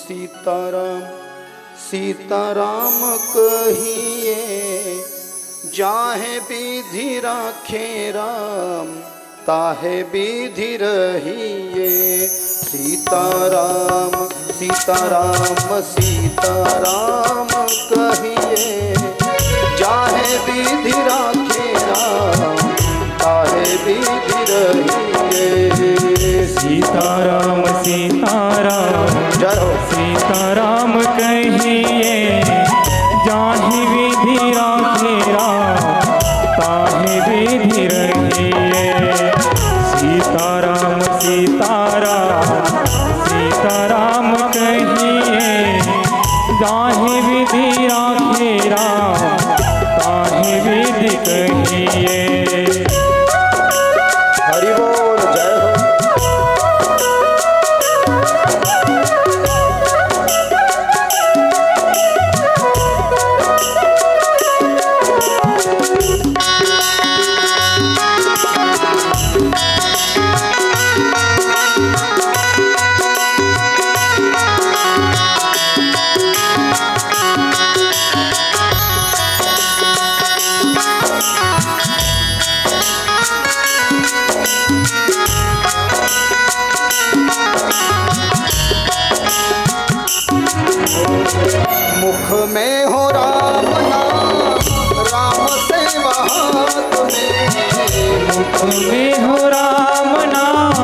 सीताराम सीताराम कहिए जाहे विधि राखे राम ताहे विधि रहिए। सीताराम सीताराम सीताराम कहिए जाहे विधि राखे राम ताहे विधि रहिए। सीताराम सीताराम सीताराम कहिए जाहि विधि राखे राम ताहि विधि रहिए। सीताराम सीताराम सीताराम कहिए जाहि विधि राखे राम ताहि विधि कहिए। हरि बोल जय हो। मुख में हो राम नाम राम सेवा हाथ में। मुख में हो राम नाम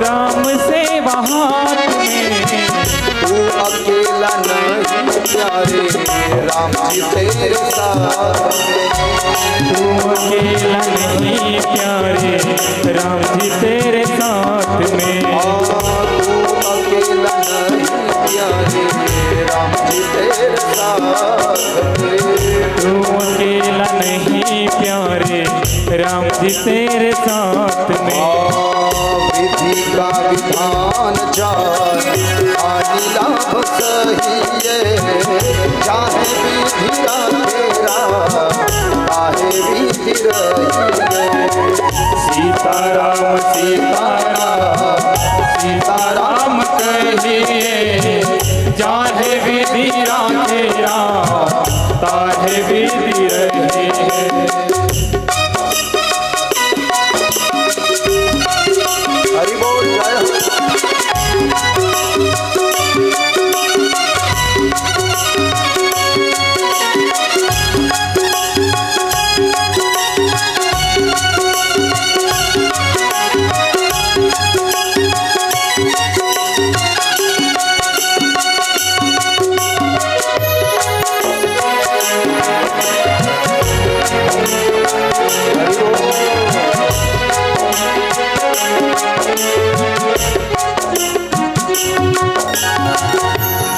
राम सेवा हाथ में। तू अकेला नहीं प्यारे राम जी तेरे साथ में। तू अकेला नहीं प्यारे राम जी तेरे साथ में। तू अकेला नहीं प्यारे राम जी तेरे साथ में। तू अकेला नहीं प्यारे राम जी तेरे साथ में। विधि का विधान जाए आदि लाभ सहिए चाहे विधि राखे राम ताहे विधि रहिए। सीताराम सीताराम सीताराम कहिए जाहे विधि राखे राम ताहे विधि रहिए। हरि बोल जय हो।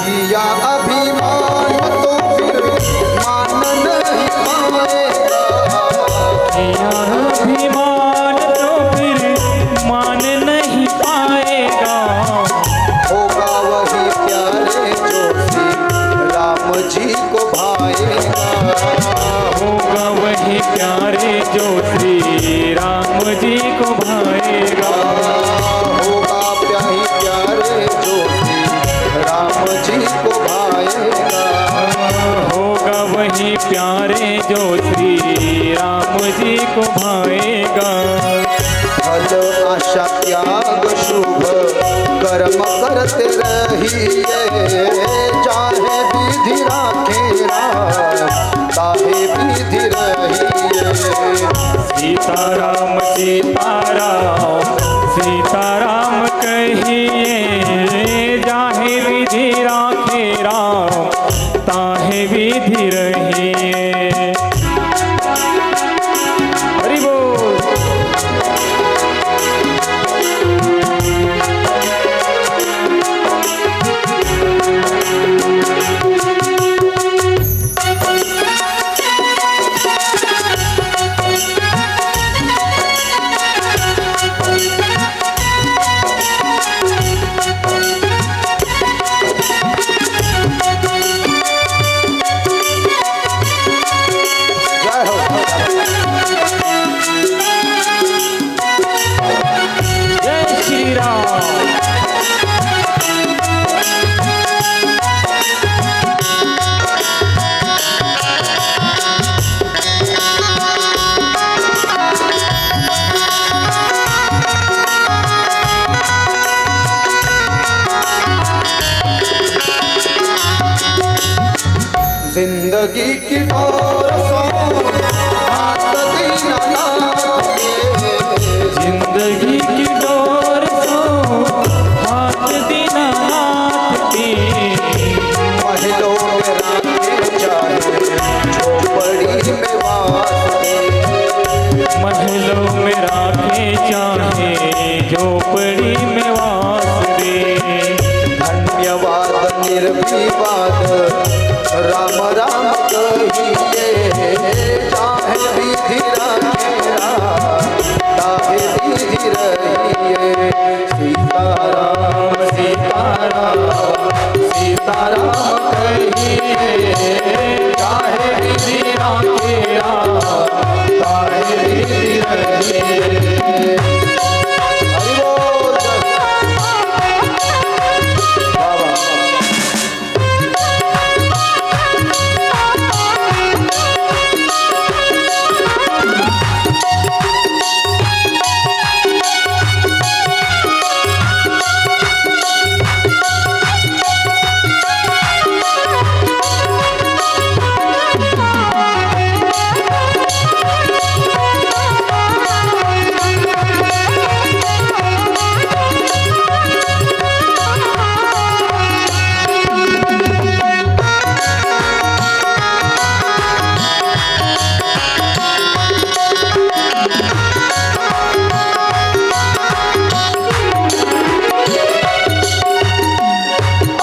किया अभिमान तो फिर मान नहीं पाएगा। किया अभिमान तो फिर मान नहीं पाएगा। होगा वही प्यारे जो श्री राम जी को भाएगा। होगा वही प्यारे जो श्री राम जी को भाएगा। होगा प्यारे जो श्री राम जी को भाएगा। होगा वही प्यारे जो श्री राम जी को भाएगा। फल आशा त्याग शुभ कर्म करते रहिए चाहे विधि राखे राम ताहे विधि रहिए। सीताराम सीताराम सीताराम कहिए जाहे विधि राखे राम ताहे विधि रहिए। हरि बोल। जिंदगी की डोर सो हाथ दीनानाथ के। जिंदगी की डोर सो हाथ दीनानाथ की। महलों में राखे चाहे झोपड़ी में वास दे। महलों में राखे चाहे झोपड़ी में वास दे। धन्यवाद निर्विवाद राम राम कहिए। चाहे विधि रखेरा ताहे विधि रहिए। सीताराम सीताराम सीताराम कहिए। चाहे विधि रखेरा ताहे विधि रहिए। हरि बोल बाबा।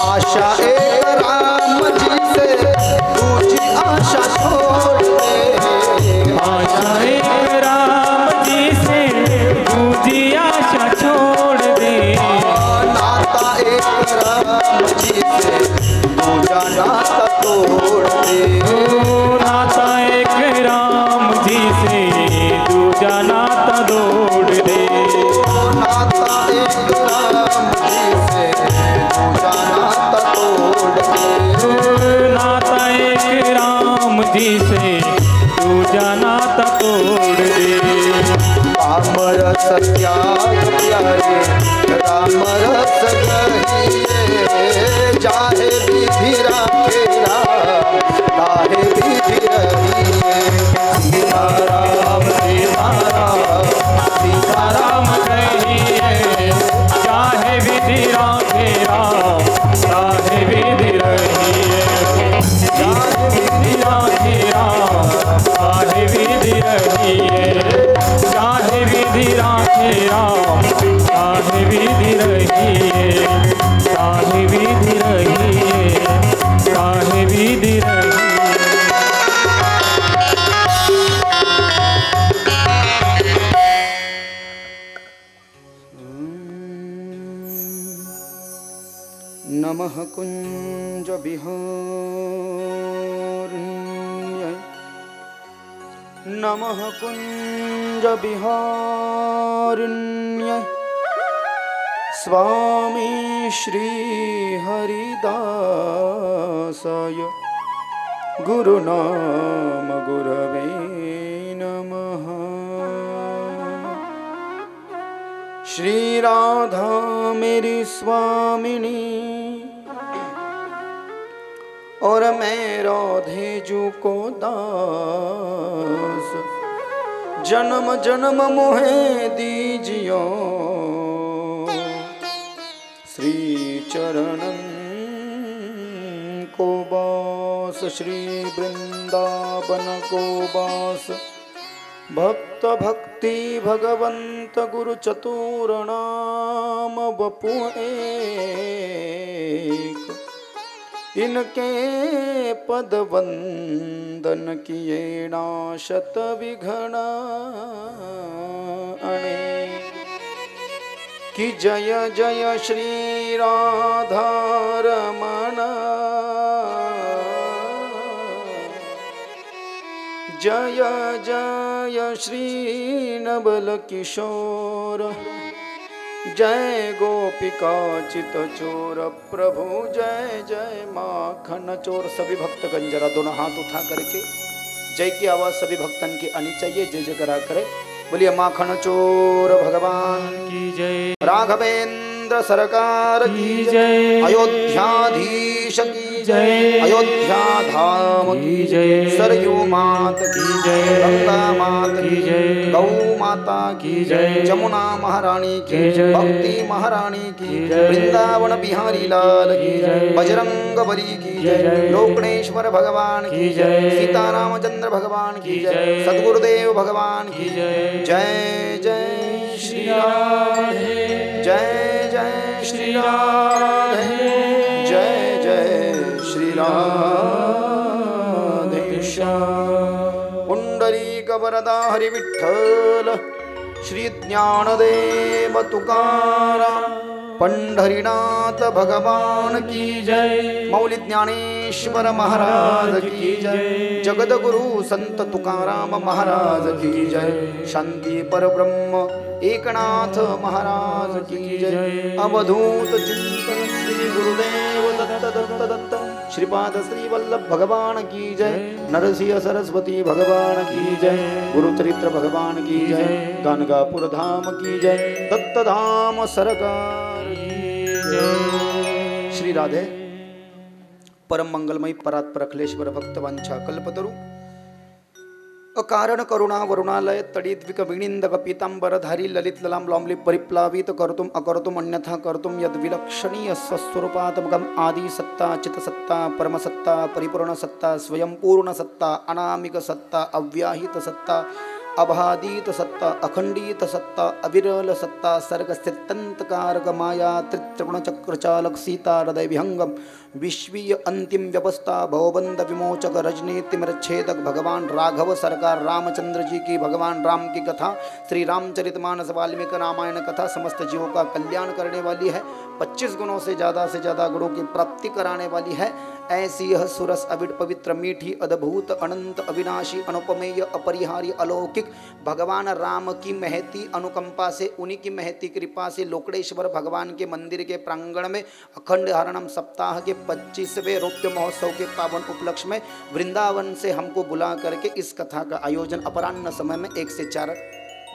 आशा एक राम जी से दूजी आशा छोड़ दे। आशा एक राम जी से दूजी आशा छोड़ दे। नाता एक राम जी से दूजा नाता तोड़ दे। नाता एक राम जी से दूजा नाता तोड़ दे। नाता एक राम जी से दूजा नाता तोड़ दे। नाता एक राम जी से दूजा नाता तोड़ दे। राम रस त्याग प्यारे राम रस कहिए। चाहे विधि रखेरा ताहे विधि रहिए। सीताराम सीताराम सीताराम कहिए। चाहे विधि राखे राम चाहे विधि रहिए। चाहे विधि राखे राम चाहे विधि रहिए। चाहे विधि राखे राम चाहे विधि रहिए। चाहे विधि रहिए। चाहे विधि रहिए। नमः कुंज विहारिण्यै। नमः कुंज विहारिण्यै। स्वामी श्री हरिदासाय गुरुनाम गुरवे नमः। श्री राधा मेरी स्वामिनी और मैं राधे जू को दास। जन्म जन्म मोहे दीजियो श्री चरणन को बास। श्री वृंदावन को बास। भक्त भक्ति भगवंत गुरु चतुर्णाम वपु एक। इनके पद वंदन किए नाशत विघ्न अनेक। कि जय जय श्री राधा रमण। जय जय श्री नवल किशोर। जय गोपिका चित चोर प्रभु जय जय माखन चोर। सभी भक्तगण जरा दोनों हाथ उठा करके जय की आवाज सभी भक्तन की आनी चाहिए। जय जय करा करे। बोलिए माखन चोर भगवान की जय। राघवेंद्र केंद्र सरकार की जय, अयोध्याधीश की जय, अयोध्या धाम की जय, सरयू मात की जय, गंगा मात की जय, गौ माता की जय, जमुना महारानी की जय, भक्ति महारानी की जय, वृंदावन बिहारी लाल की जय, बजरंग बली की जय, लोकनेश्वर भगवान की जय, सीतारामचंद्र भगवान की जय, सद्गुरुदेव भगवान की जय। जय जय श्री राधे, जय जय श्री राधे, जय जय श्री राधेश्याम। पुंडरीक वरदा हरि विठ्ठल, श्री ज्ञानदेव तुकाराम, पंढरीनाथ भगवान की जय, मौली ज्ञानेश्वर महाराज की जय, जगद्गुरु संत तुकाराम महाराज की जय, शांती परब्रह्म एकनाथ महाराज की जय। अवधूत चिंतन श्री गुरुदेव दत्त दत्त दत्त, श्रीपाद श्री वल्लभ भगवान की जय, नरसिंह सरस्वती भगवान की जय, गुरुचरित्र भगवान की जय, गाणगापुर धाम की जय, दत्त धाम सरकार की जय। श्री राधे। परम मंगलमयी परात्पर अखिलेश्वर भक्तवांछा कल्पतरु, अकारण करुणा वरुणालय तडित विनिंदक पीतांबरधारी ललित ललाम लॉमली परिप्लावित कर्तुम अकर्तुम अन्यथा कर्तुम यद विलक्षणीय स्वस्वरूपात्मकम आदि सत्ता चित सत्ता परम सत्ता परिपूर्ण सत्ता स्वयंपूर्ण सत्ता अनामिक सत्ता अव्याहित सत्ता अबाधित सत्ता अखंडित सत्ता अविरल सत्ता सर्ग स्थितंतकारक माया त्रित्रिगुण चक्र चालक सीता हृदय विहंगम विश्वीय अंतिम व्यवस्था भवबंध विमोचक रजनी तिमिरच्छेदक भगवान राघव सरकार रामचंद्र जी की भगवान राम की कथा श्री रामचरितमानस वाल्मीकि रामायण कथा समस्त जीवों का कल्याण करने वाली है। 25 गुणों से ज़्यादा गुणों की प्राप्ति कराने वाली है। ऐसी यह सुरस अविड पवित्र मीठी अद्भुत अनंत अविनाशी अनुपमेय अपरिहार्य अलौकिक भगवान राम की महती अनुकंपा से उन्हीं की महती कृपा से लोकड़ेश्वर भगवान के मंदिर के प्रांगण में अखंड हरणम सप्ताह के 25वें रौप्य महोत्सव के पावन उपलक्ष्य में वृंदावन से हमको बुला करके इस कथा का आयोजन अपराह्न समय में 1 से 4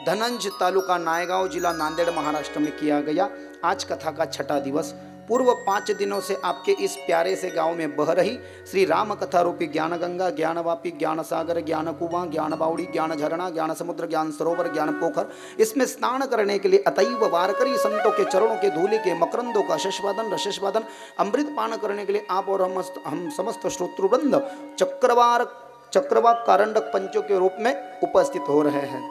धनंज तालुका नायगांव जिला नांदेड़ महाराष्ट्र में किया गया। आज कथा का 6ठा दिवस। पूर्व 5 दिनों से आपके इस प्यारे से गांव में बह रही श्री राम कथा रूपी ज्ञान गंगा, ज्ञानवापी, ज्ञान सागर, ज्ञान कुआं, ज्ञान बावड़ी, ज्ञान झरना, ज्ञान समुद्र, ज्ञान सरोवर, ज्ञान पोखर, इसमें स्नान करने के लिए अतैव वारकरी संतों के चरणों के धूलि के मकरंदों का शशवादन रशस्वादन अमृत पान करने के लिए आप और हम समस्त श्रोतृवृंद चक्रवाक कारंडक पंचों के रूप में उपस्थित हो रहे हैं।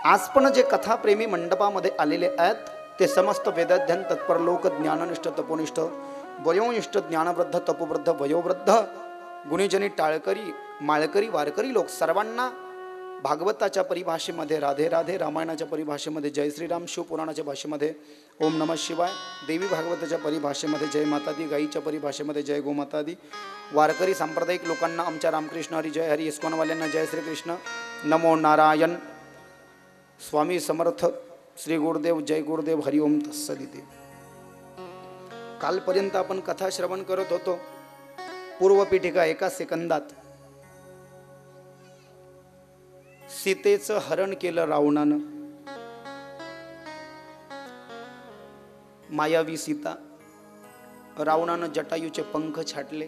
आसपण जे कथा प्रेमी मंडपामध्ये आलेले आहेत ते समस्त वेदाध्ययन तत्पर लोक ज्ञाननिष्ठ तपोनिष्ठ वयोनिष्ठ ज्ञानवृद्ध तपोवृद्ध वयोवृद्ध गुणीजनी टाळकरी माळकरी वारकरी लोक सर्वांना भागवताच्या परिभाषेमध्ये राधे राधे, रामायणाच्या परिभाषेमध्ये जय श्रीराम, शिवपुराणाच्या भाषेमध्ये ओम नमः शिवाय, देवी भागवताच्या परिभाषेमध्ये जय माता दी, गाईच्या परिभाषेमध्ये जय गोमाता दी, वारकरी सांप्रदायिक लोकांना आमच्या रामकृष्ण हरी जय हरी, इस्कॉनवाल्यांना जय श्रीकृष्ण, नमो नारायण, स्वामी समर्थ, श्री गुरुदेव, जय गुरुदेव, हरिओम तत्सदिते। कालपर्यंत आपण कथा श्रवण करत होतो। पूर्वपीठिका 1 सेकंदात सीतेचं हरण केलं रावणानं। मायावी सीता, रावणानं जटायूचे पंख छाटले,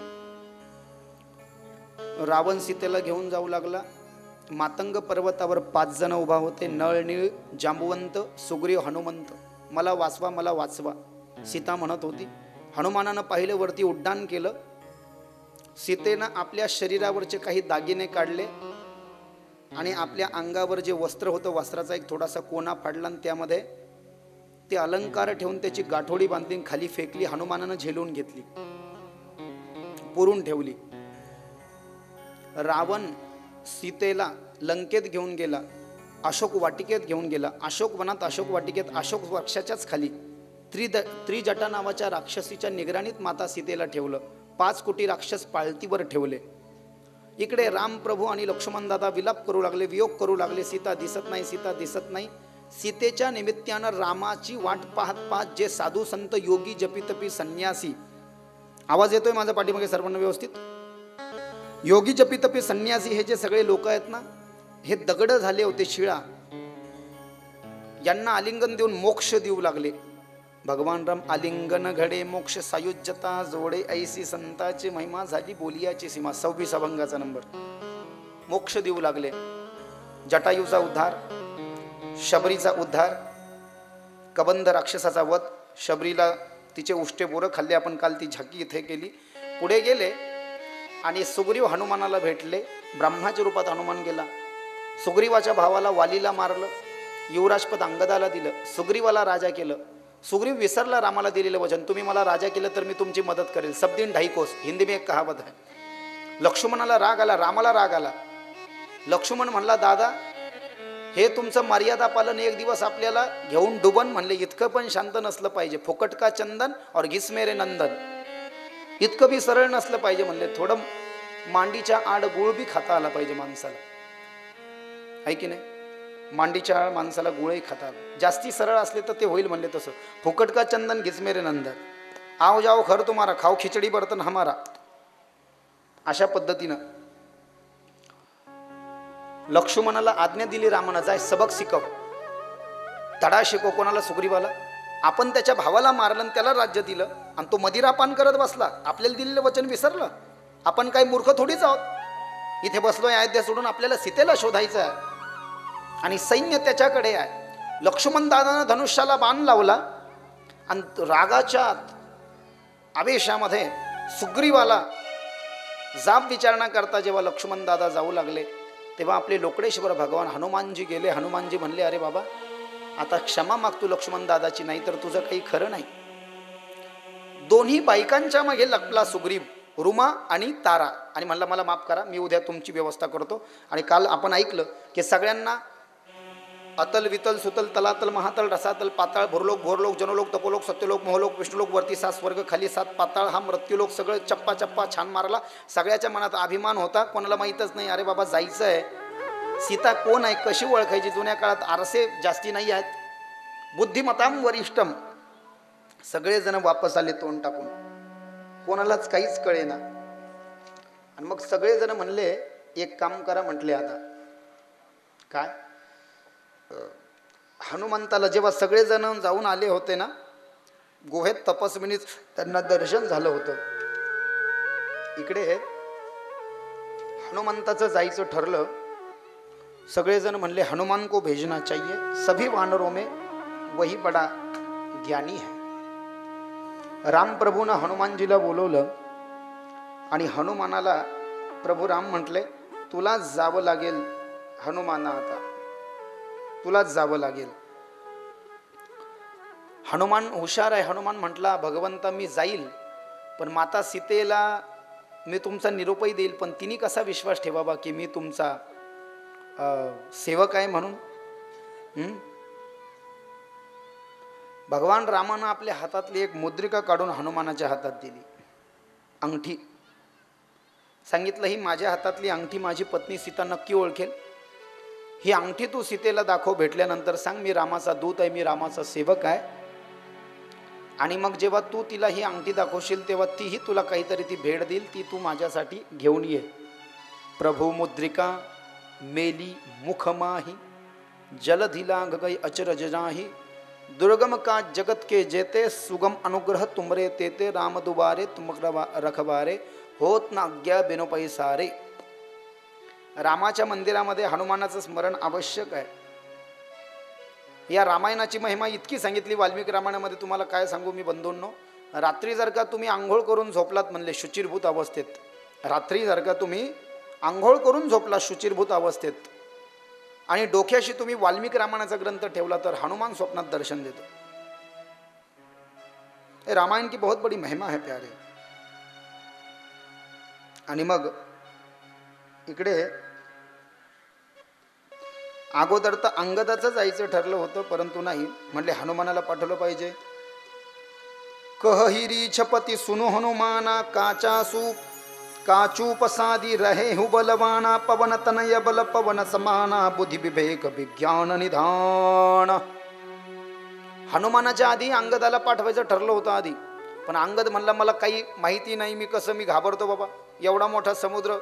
रावण सीतेला घेऊन जाऊ लागला। मातंग पर्वतावर 5 जण उभा होते, नळनीळ, जांबुवंत, सुग्रीव, हनुमंत। मला वाचवा, मला वाचवा सीता म्हणत होती। हनुमानानं पाहिलं, वरती उड्डाण केलं। सीतेनं आपल्या शरीरावरचे काही दागिने काढले आणि आपल्या अंगावर जे वस्त्र होतं वस्त्राचा एक थोडासा कोना फाडला आणि त्यामध्ये ते अलंकार ठेवून त्याची गाठोडी बांधली, खाली फेकली। हनुमानानं झेलून घेतली, पुरून ठेवली। रावण सीतेला लंकेत घेऊन गेला, अशोक वाटिकेत घेऊन गेला। अशोक वनात, अशोक वाटिकेत, अशोक वृक्षाच्याच खाली त्रिजटा नावाच्या राक्षसीच्या निगराणीत माता सीतेला ठेवलं। 5 कोटी राक्षस पाळतीवर ठेवले। इकडे राम प्रभू आणि लक्ष्मण दादा विलाप करू लागले, वियोग करू लागले, सीता दिसत नाही, सीता दिसत नाही। सीतेच्या निमित्तानं रामाची वाट पाहत पाहत जे साधू संत योगी जपितपी संन्यासी, आवाज येतोय माझा पाठीमागे सर्वांना व्यवस्थित? योगी जपितपी संन्यासी हे जे सगळे लोक आहेत ना, हे दगड झाले होते, शिळा। यांना आलिंगन देऊन मोक्ष देऊ लागले। भगवान राम आलिंगन घडे मोक्ष सायुज्यता जोडे ऐसी संताची महिमा झाली बोलियाची सीमा. 26 अभंगाचा नंबर. मोक्ष देऊ लागले. जटायूचा उद्धार, शबरीचा उद्धार, कबंध राक्षसाचा वध. शबरीला तिचे उष्टे बोरं खाल्ले, आपण काल ती झाकी इथे केली. पुढे गेले आणि सुग्रीव हनुमानाला भेटले. ब्रह्माच्या रूपात हनुमान गेला. सुग्रीवाच्या भावाला वालीला मारलं, युवराजपद अंगदाला दिलं, सुग्रीवाला राजा केलं. सुग्रीव विसरला रामाला दिलेलं वचन, तुम्ही मला राजा केलं तर मी तुमची मदत करेल. सब दिन ढाई कोस, हिंदी में एक कहावत है. लक्ष्मणाला राग आला, रामाला राग आला. लक्ष्मण म्हणला, दादा हे तुमचं मर्यादा पालन एक दिवस आपल्याला घेऊन डुबन. म्हणले इतकं पण शांत नसलं पाहिजे. फुकट का चंदन और घिस मेरे नंदन, इतकं बी सरळ नसलं पाहिजे. म्हणले थोडं मांडीच्या आड गुळ बी खाता आला पाहिजे माणसाला, आहे की नाही. मांडीच्या आड माणसाला गुळही खाता आला. जास्ती सरळ असले तर ते होईल. म्हणले तसं फुकट का चंदन घिस मेरे नंदन, आओ जाओ खर तुम्हारा, खाओ खिचडी बर्तन हमारा. अशा पद्धतीनं लक्ष्मणाला आज्ञा दिली रामानं, जाय सबक शिकव, धडा शिकव. कोणाला? सुग्रीवाला. आपण त्याच्या भावाला मारलं आणि त्याला राज्य दिलं आणि तो मदिरापान करत बसला. आपल्याला दिलेलं वचन विसरलं. आपण काही मूर्ख थोडीच आहोत. इथे बसलोय अयोध्या सोडून, आपल्याला सीतेला शोधायचं आहे आणि सैन्य त्याच्याकडे आहे. लक्ष्मण दादानं धनुष्याला बाण लावला आणि रागाच्या आवेशामध्ये सुग्रीवाला जाब विचारणा करता जेव्हा लक्ष्मण दादा जाऊ लागले तेव्हा आपले लोकडेश्वर भगवान हनुमानजी गेले. हनुमानजी म्हणले, अरे बाबा आता क्षमा मागतो लक्ष्मण दादाची, नाही तर तुझं काही खरं नाही. दोन्ही बायकांच्या मागे लपला सुग्रीव, रुमा आणि तारा, आणि म्हणला मला माफ करा, मी उद्या तुमची व्यवस्था करतो. आणि काल आपण ऐकलं की सगळ्यांना अतल वितल सुतल तलातल महातल रसातल पाताळ भुरलोक भोरलोक जनलोक तपोलोक सत्यलोक मोहलोक विष्णुलोक वरती 7 स्वर्ग खाली 7 पाताळ हा मृत्यूलोक सगळं चप्पा चप्पा छान मारला. सगळ्याच्या मनात अभिमान होता. कोणाला माहीतच नाही अरे बाबा जायचं आहे. सीता कोण आहे, कशी ओळखायची. जुन्या काळात आरसे जास्ती नाही आहेत. बुद्धिमताम वरिष्ठम. सगळेजण वापस आले तोंड टाकून, कोणालाच काहीच कळेना. आणि मग सगळेजण म्हणले एक काम करा. म्हटले आता काय, हनुमंताला जेव्हा सगळेजण जाऊन आले होते ना गुहेत तपस्विनीत, त्यांना दर्शन झालं होतं. इकडे हनुमंताचं जायचं ठरलं. सगळेजण म्हणले हनुमान को भेजना चाहिए, सभी वानरों में वही बड़ा ज्ञानी है. राम प्रभूनं हनुमानजीला बोलवलं आणि हनुमानाला प्रभू राम म्हटले, तुलाच जावं लागेल हनुमाना, आता तुलाच जावं लागेल. हनुमान हुशार आहे. हनुमान म्हटला, भगवंता मी जाईल, पण माता सीतेला मी तुमचा निरोपही देईल, पण तिने कसा विश्वास ठेवावा की मी तुमचा सेवक आहे म्हणून. भगवान रामानं आपल्या हातातली एक मुद्रिका काढून हनुमानाच्या हातात दिली, अंगठी. सांगितलं ही माझ्या हातातली अंगठी माझी पत्नी सीता नक्की ओळखेल. ही अंगठी तू सीतेला दाखव, भेटल्यानंतर सांग मी रामाचा दूत आहे, मी रामाचा सेवक आहे. आणि मग जेव्हा तू तिला ही अंगठी दाखवशील तेव्हा तीही तुला काहीतरी ती भेट देईल, ती तू माझ्यासाठी घेऊन ये. प्रभू मुद्रिका मेली मुखमाही, जलधिला गगई अचरज जाही, दुर्गम का जगत के जेते, सुगम अनुग्रह तुमरे तेते, राम दुबारे तुम रखबारे, होत ना अज्ञा बिनो पैसारे. रामाच्या मंदिरामध्ये हनुमानाचं स्मरण आवश्यक आहे. या रामायणाची महिमा इतकी सांगितली वाल्मिकी रामायणामध्ये, तुम्हाला काय सांगू मी बंधूंनो. रात्री जर का तुम्ही आंघोळ करून झोपलात, म्हणले शुचिरभूत अवस्थेत, रात्री जर का तुम्ही आंघोळ करून झोपला शुचिरभूत अवस्थेत आणि डोक्याशी तुम्ही वाल्मिकी रामायणाचा ग्रंथ ठेवला तर हनुमान स्वप्नात दर्शन देतो. हे रामायण की बहुत बड़ी महिमा है प्यारे. आणि मग इकडे अगोदर तर अंगदाचं जायचं ठरलं होतं, परंतु नाही, म्हणले हनुमानाला पाठवलं पाहिजे. कहहिरी छपती सुनो हनुमाना, काचू पसादी रहे हु बलवाना, पवन तनय बल पवन समाना, बुद्धि विवेक विज्ञान निधान. हनुमानाच्या आधी अंगदाला पाठवायचं ठरलं होतं आधी, पण अंगद म्हणला मला काही माहिती नाही, मी घाबरतो बाबा, एवढा मोठा समुद्र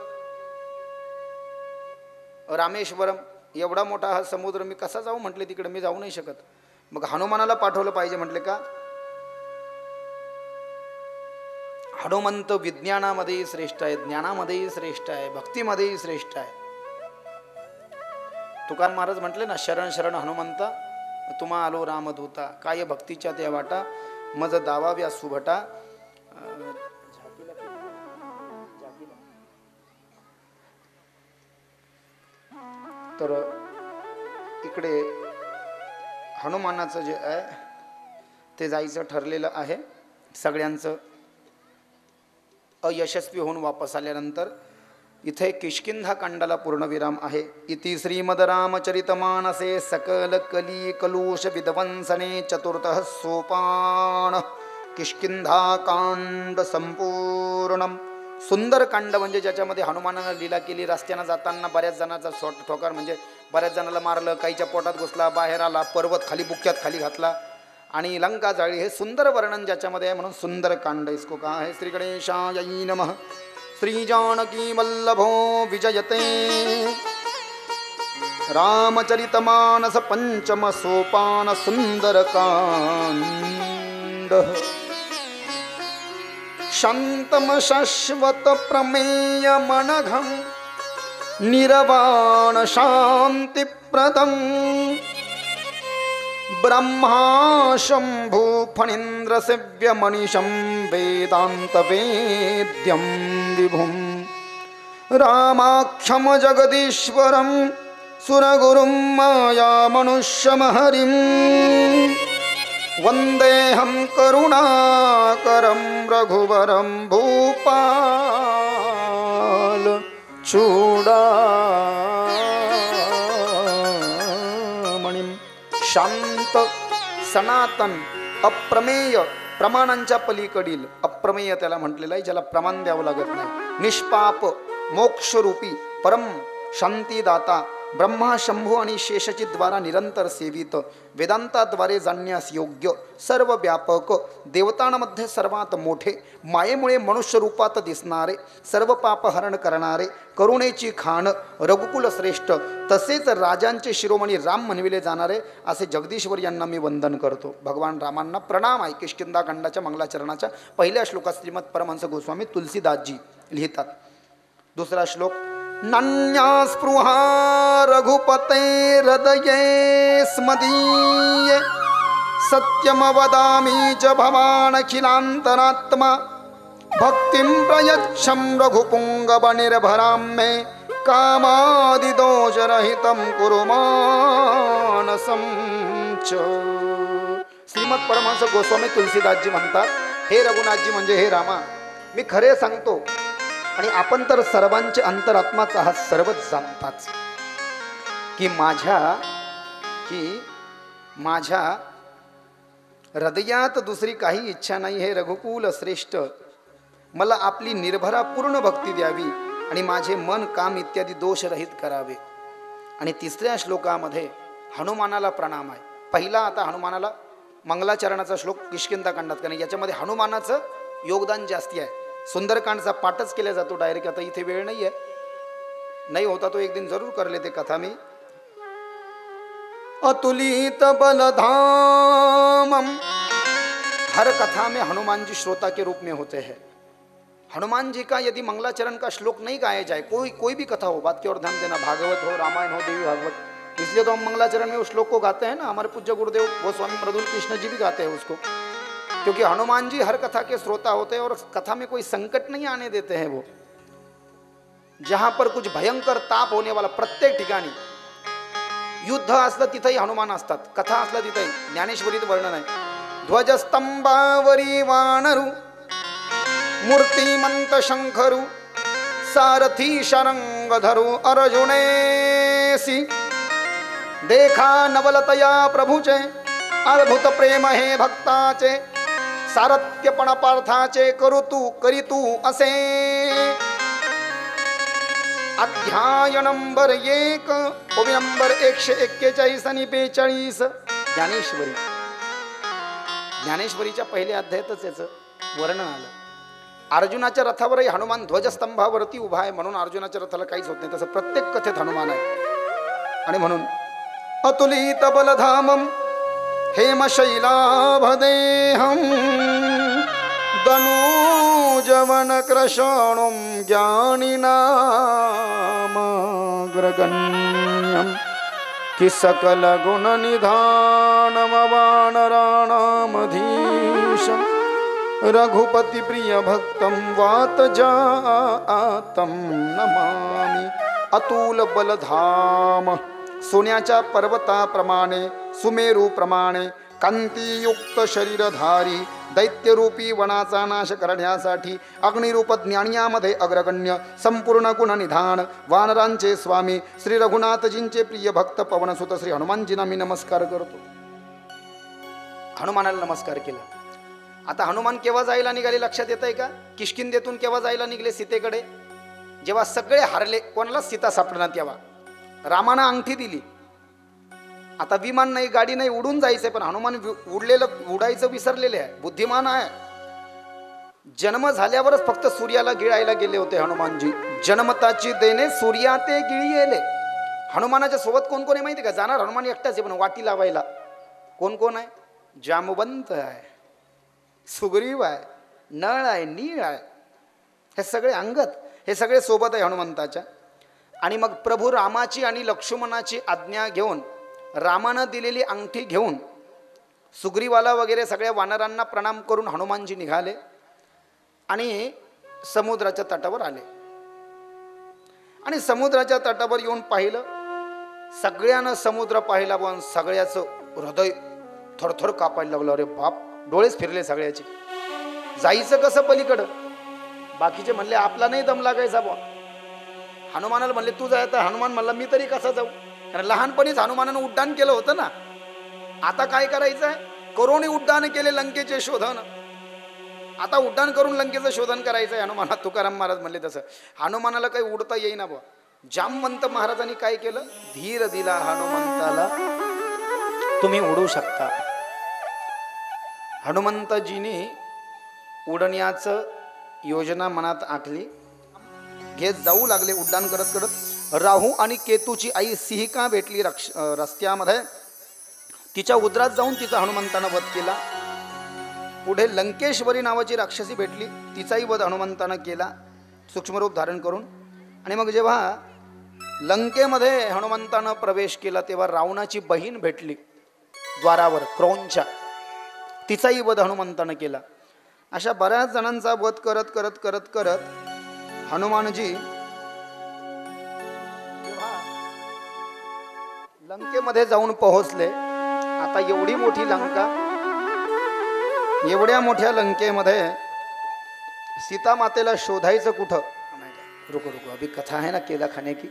रामेश्वरम, एवढा मोठा हा समुद्र मी कसा जाऊ, म्हटले तिकडे मी जाऊ नाही शकत. मग हनुमानाला पाठवलं पाहिजे. म्हटले का, हनुमंत विज्ञानामध्येही श्रेष्ठ आहे, ज्ञानामध्येही श्रेष्ठ आहे, भक्तीमध्येही श्रेष्ठ आहे. तुकाराम महाराज म्हटले ना, शरण शरण हनुमंता तुम्हा आलो रामदूता, काय भक्तीच्या त्या वाटा मज दावाव्या सुभटा. तर इकडे हनुमानाचं जे आहे ते जायचं ठरलेलं आहे. सगळ्यांचं अयशस्वी होऊन वापस आल्यानंतर इथे किष्किंधा कांडाला पूर्णविराम आहे. इति श्रीमद रामचरितमानसे सकल कली कलुष विध्वंसने चतुर्थः सोपान किष्किंधा कांड संपूर्णम. सुंदर कांड म्हणजे ज्याच्यामध्ये हनुमानानं लीला केली. रस्त्यानं जाताना बऱ्याच जणांचा ठोकर म्हणजे बऱ्याच जणाला मारलं, काहीच्या पोटात घुसला, बाहेर आला, पर्वत खाली बुक्क्यात खाली घातला आणि लंका जाळी. हे सुंदर वर्णन ज्याच्यामध्ये आहे म्हणून सुंदर कांड. इसको कहा है श्री गणेशाय नमः. श्री जानकी वल्लभो विजयते रामचरितमानस पंचम सोपान सुंदर कांड. शांतम शाश्वत प्रमेय मनघम निर्वाण शांतिप्रदम ब्रह्मा शंभु फणीन्द्र सेव्य मनीषं वेदांत वेद्यं विभुं रामाख्यम जगदीश्वरं सुरगुरुं माया मनुष्यमहरिं वन्देऽहं करुणाकरं रघुवरं भूपाल चूडामणिं. शांत सनातन अप्रमेय, प्रमाणांच्या पलीकडील अप्रमेय त्याला म्हटलेलं आहे, ज्याला प्रमाण द्यावं लागत नाही. निष्पाप मोक्षरूपी परम शांतीदाता ब्रह्मा शंभू आणि शेषची द्वारा निरंतर सेवित, वेदांताद्वारे जाणण्यास योग्य, सर्व व्यापक, देवतांमध्ये सर्वात मोठे, मायेमुळे मनुष्य रूपात दिसणारे, सर्व पापहरण करणारे, करुणेची खाण, रघुकुल श्रेष्ठ, तसेच राजांचे शिरोमणी राम म्हणविले जाणारे असे जगदीश्वर यांना मी वंदन करतो. भगवान रामांना प्रणाम आहे. किष्किंधा कांडाच्या मंगलाचरणाच्या पहिल्या श्लोकात श्रीमद परमहंस गोस्वामी तुलसीदासजी लिहितात. दुसरा श्लोक. नन्या स्पृहा रघुपते हृदये स्मदीये सत्यम वदामि च भवानखिलान्तरात्मा भक्तिं प्रयच्छं रघुपुंगव निर्भरां मे कामादिदोषरहितं कुरु मानसं च. श्रीमद परमहंस गोस्वामी तुलसीदासजी म्हणतात, हे रघुनाथजी म्हणजे हे रामा, मी खरे सांगतो आणि आपण तर सर्वांचे अंतरात्माच आहात, सर्वच जाणताच की माझ्या हृदयात दुसरी काही इच्छा नाही. हे रघुकुल श्रेष्ठ, मला आपली निर्भरा पूर्ण भक्ती द्यावी आणि माझे मन काम इत्यादी दोषरहित करावे. आणि तिसऱ्या श्लोकामध्ये हनुमानाला प्रणाम आहे. पहिला आता हनुमानाला मंगलाचरणाचा श्लोक किष्किंधा कांडात, कारण याच्यामध्ये हनुमानाचं योगदान जास्ती आहे. सुंदरकांडचा पाठच केला जातो डायरेक्ट. आता इथे वेळ नाही आहे, नहीं होता तो एक दिन जरूर कर लेते कथा में. अतुलित बलधामम, हर कथा में हनुमान जी श्रोता के रूप में होते हैं. हनुमान जी का यदि मंगलाचरण का श्लोक नहीं गाया जाए, कोई भी कथा हो, बात की ओर ध्यान देना, भागवत हो, रामायण हो, देवी भागवत, इसलिए तो हम मंगलाचरण में उस श्लोक को गाते हैं ना. हमारे पूज्य गुरुदेव गोस्वामी मृदुल कृष्ण जी भी गाते हैं उसको, क्योंकि हनुमान जी हर कथा के श्रोता होते हैं और कथा में कोई संकट नहीं आने देते हैं. वो जहां पर कुछ भयंकर ताप होने वाला, प्रत्येक ठिकाणी युद्ध असलं तिथेही हनुमान असतात, कथा असलं तिथेही. ज्ञानेश्वरीत वर्णन आहे. ध्वजस्तंभावरी वानरू मूर्तिमंत शंखरू सारथी शरंगधरू अर्जुनेसी देखा नवलतया प्रभूचे अद्भुत प्रेम हे भक्ताचे सारथ्यपण पार्थाचे करी तू असे. अध्याय नंबर 1 ओवी नंबर 141 आणि 42. ज्ञानेश्वरी, ज्ञानेश्वरीच्या पहिल्या अध्यायातच याचं वर्णन आलं. अर्जुनाच्या रथावरही हनुमान ध्वजस्तंभावरती उभा आहे, म्हणून अर्जुनाच्या रथाला काहीच होत नाही. तसं प्रत्येक कथेत हनुमान आहे. आणि म्हणून अतुलित बलधामम हेमशैलाभदेहम दनूजवन कृषणुं ज्ञानिनामग्रगण्यं कि सकल गुण निधानमवानराणामधीशं रघुपति प्रिय भक्तं वातजातं नमामि। अतुल बलधाम सोन्याच्या पर्वताप्रमाणे सुमेरूप्रमाणे कांतीयुक्त शरीरधारी दैत्यरूपी वनाचा नाश करण्यासाठी अग्निरूप ज्ञानियामध्ये अग्रगण्य संपूर्ण गुणनिधान वानरांचे स्वामी श्री रघुनाथजींचे प्रिय भक्त पवनसुत श्री हनुमानजींना मी नमस्कार करतो। हनुमानाला नमस्कार केला। आता हनुमान केव्हा जायला निघाले लक्षात येत आहे का? किष्किंधेतून केव्हा जायला निघाले सीतेकडे? जेव्हा सगळे हारले, कोणाला सीता सापडणार तेव्हा रामानं अंगठी दिली। आता विमान नाही, गाडी नाही, उडून जायचंय, पण हनुमान उडायचं विसरलेले आहे, बुद्धिमान आहे। जन्म झाल्यावरच फक्त सूर्याला गिळायला गेले होते हनुमानजी। जन्मताची देणे सूर्या ते गिळियेले। हनुमानाच्या सोबत कोण कोण आहे माहिती का? जाणार हनुमान एकटाच आहे, पण वाटी लावायला कोण कोण आहे? जामवंत आहे, सुग्रीव आहे, नळ आहे, नीळ आहे, हे सगळे अंगत, हे सगळे सोबत आहे हनुमंताच्या। आणि मग प्रभू रामाची आणि लक्ष्मणाची आज्ञा घेऊन रामानं दिलेली अंगठी घेऊन सुग्रीवाला वगैरे सगळ्या वानरांना प्रणाम करून हनुमानजी निघाले आणि समुद्राच्या तटावर आले। आणि समुद्राच्या तटावर येऊन पाहिलं, सगळ्यांना समुद्र पाहिला, पण सगळ्याचं हृदय थरथर कापायला लागलं। अरे बाप, डोळेच फिरले सगळ्याचे। जायचं कसं पलीकडं? बाकीचे म्हणले आपला नाही दम लागायचा बा। हनुमानाला म्हणले तू जायचं, हनुमान म्हणला मी तरी कसा जाऊ? कारण लहानपणीच हनुमानानं उड्डाण केलं होतं ना। आता काय करायचंय? करोनी उड्डाण केले लंकेचे शोधन, आता उड्डाण करून लंकेचं शोधन करायचंय हनुमाना। तुकाराम महाराज म्हणले तसं हनुमानाला काही उडता येईना बा। जामवंत महाराजांनी काय केलं? धीर दिला हनुमंताला, तुम्ही उडू शकता। हनुमंतजीने उडण्याचं योजना मनात आखली, घेत जाऊ लागले उड्डाण करत करत। राहू आणि केतूची आई सिंहिका भेटली रस्त्यामध्ये, तिच्या उदरात जाऊन तिचा हनुमंतानं वध केला। पुढे लंकेश्वरी नावाची राक्षसी भेटली, तिचाही वध हनुमंतानं केला सूक्ष्मरूप धारण करून। आणि मग जेव्हा लंकेमध्ये हनुमंतानं प्रवेश केला तेव्हा रावणाची बहीण भेटली द्वारावर, क्रौंचा, तिचाही वध हनुमंतानं केला। अशा बऱ्याच जणांचा वध करत करत करत करत हनुमानजी लंकेमध्ये जाऊन पोहोचले। आता एवढी मोठी लंका, एवढ्या मोठ्या लंकेमध्ये सीता मातेला शोधायचं कुठं? रुको रुको, अभी कथा है ना केला खाने की।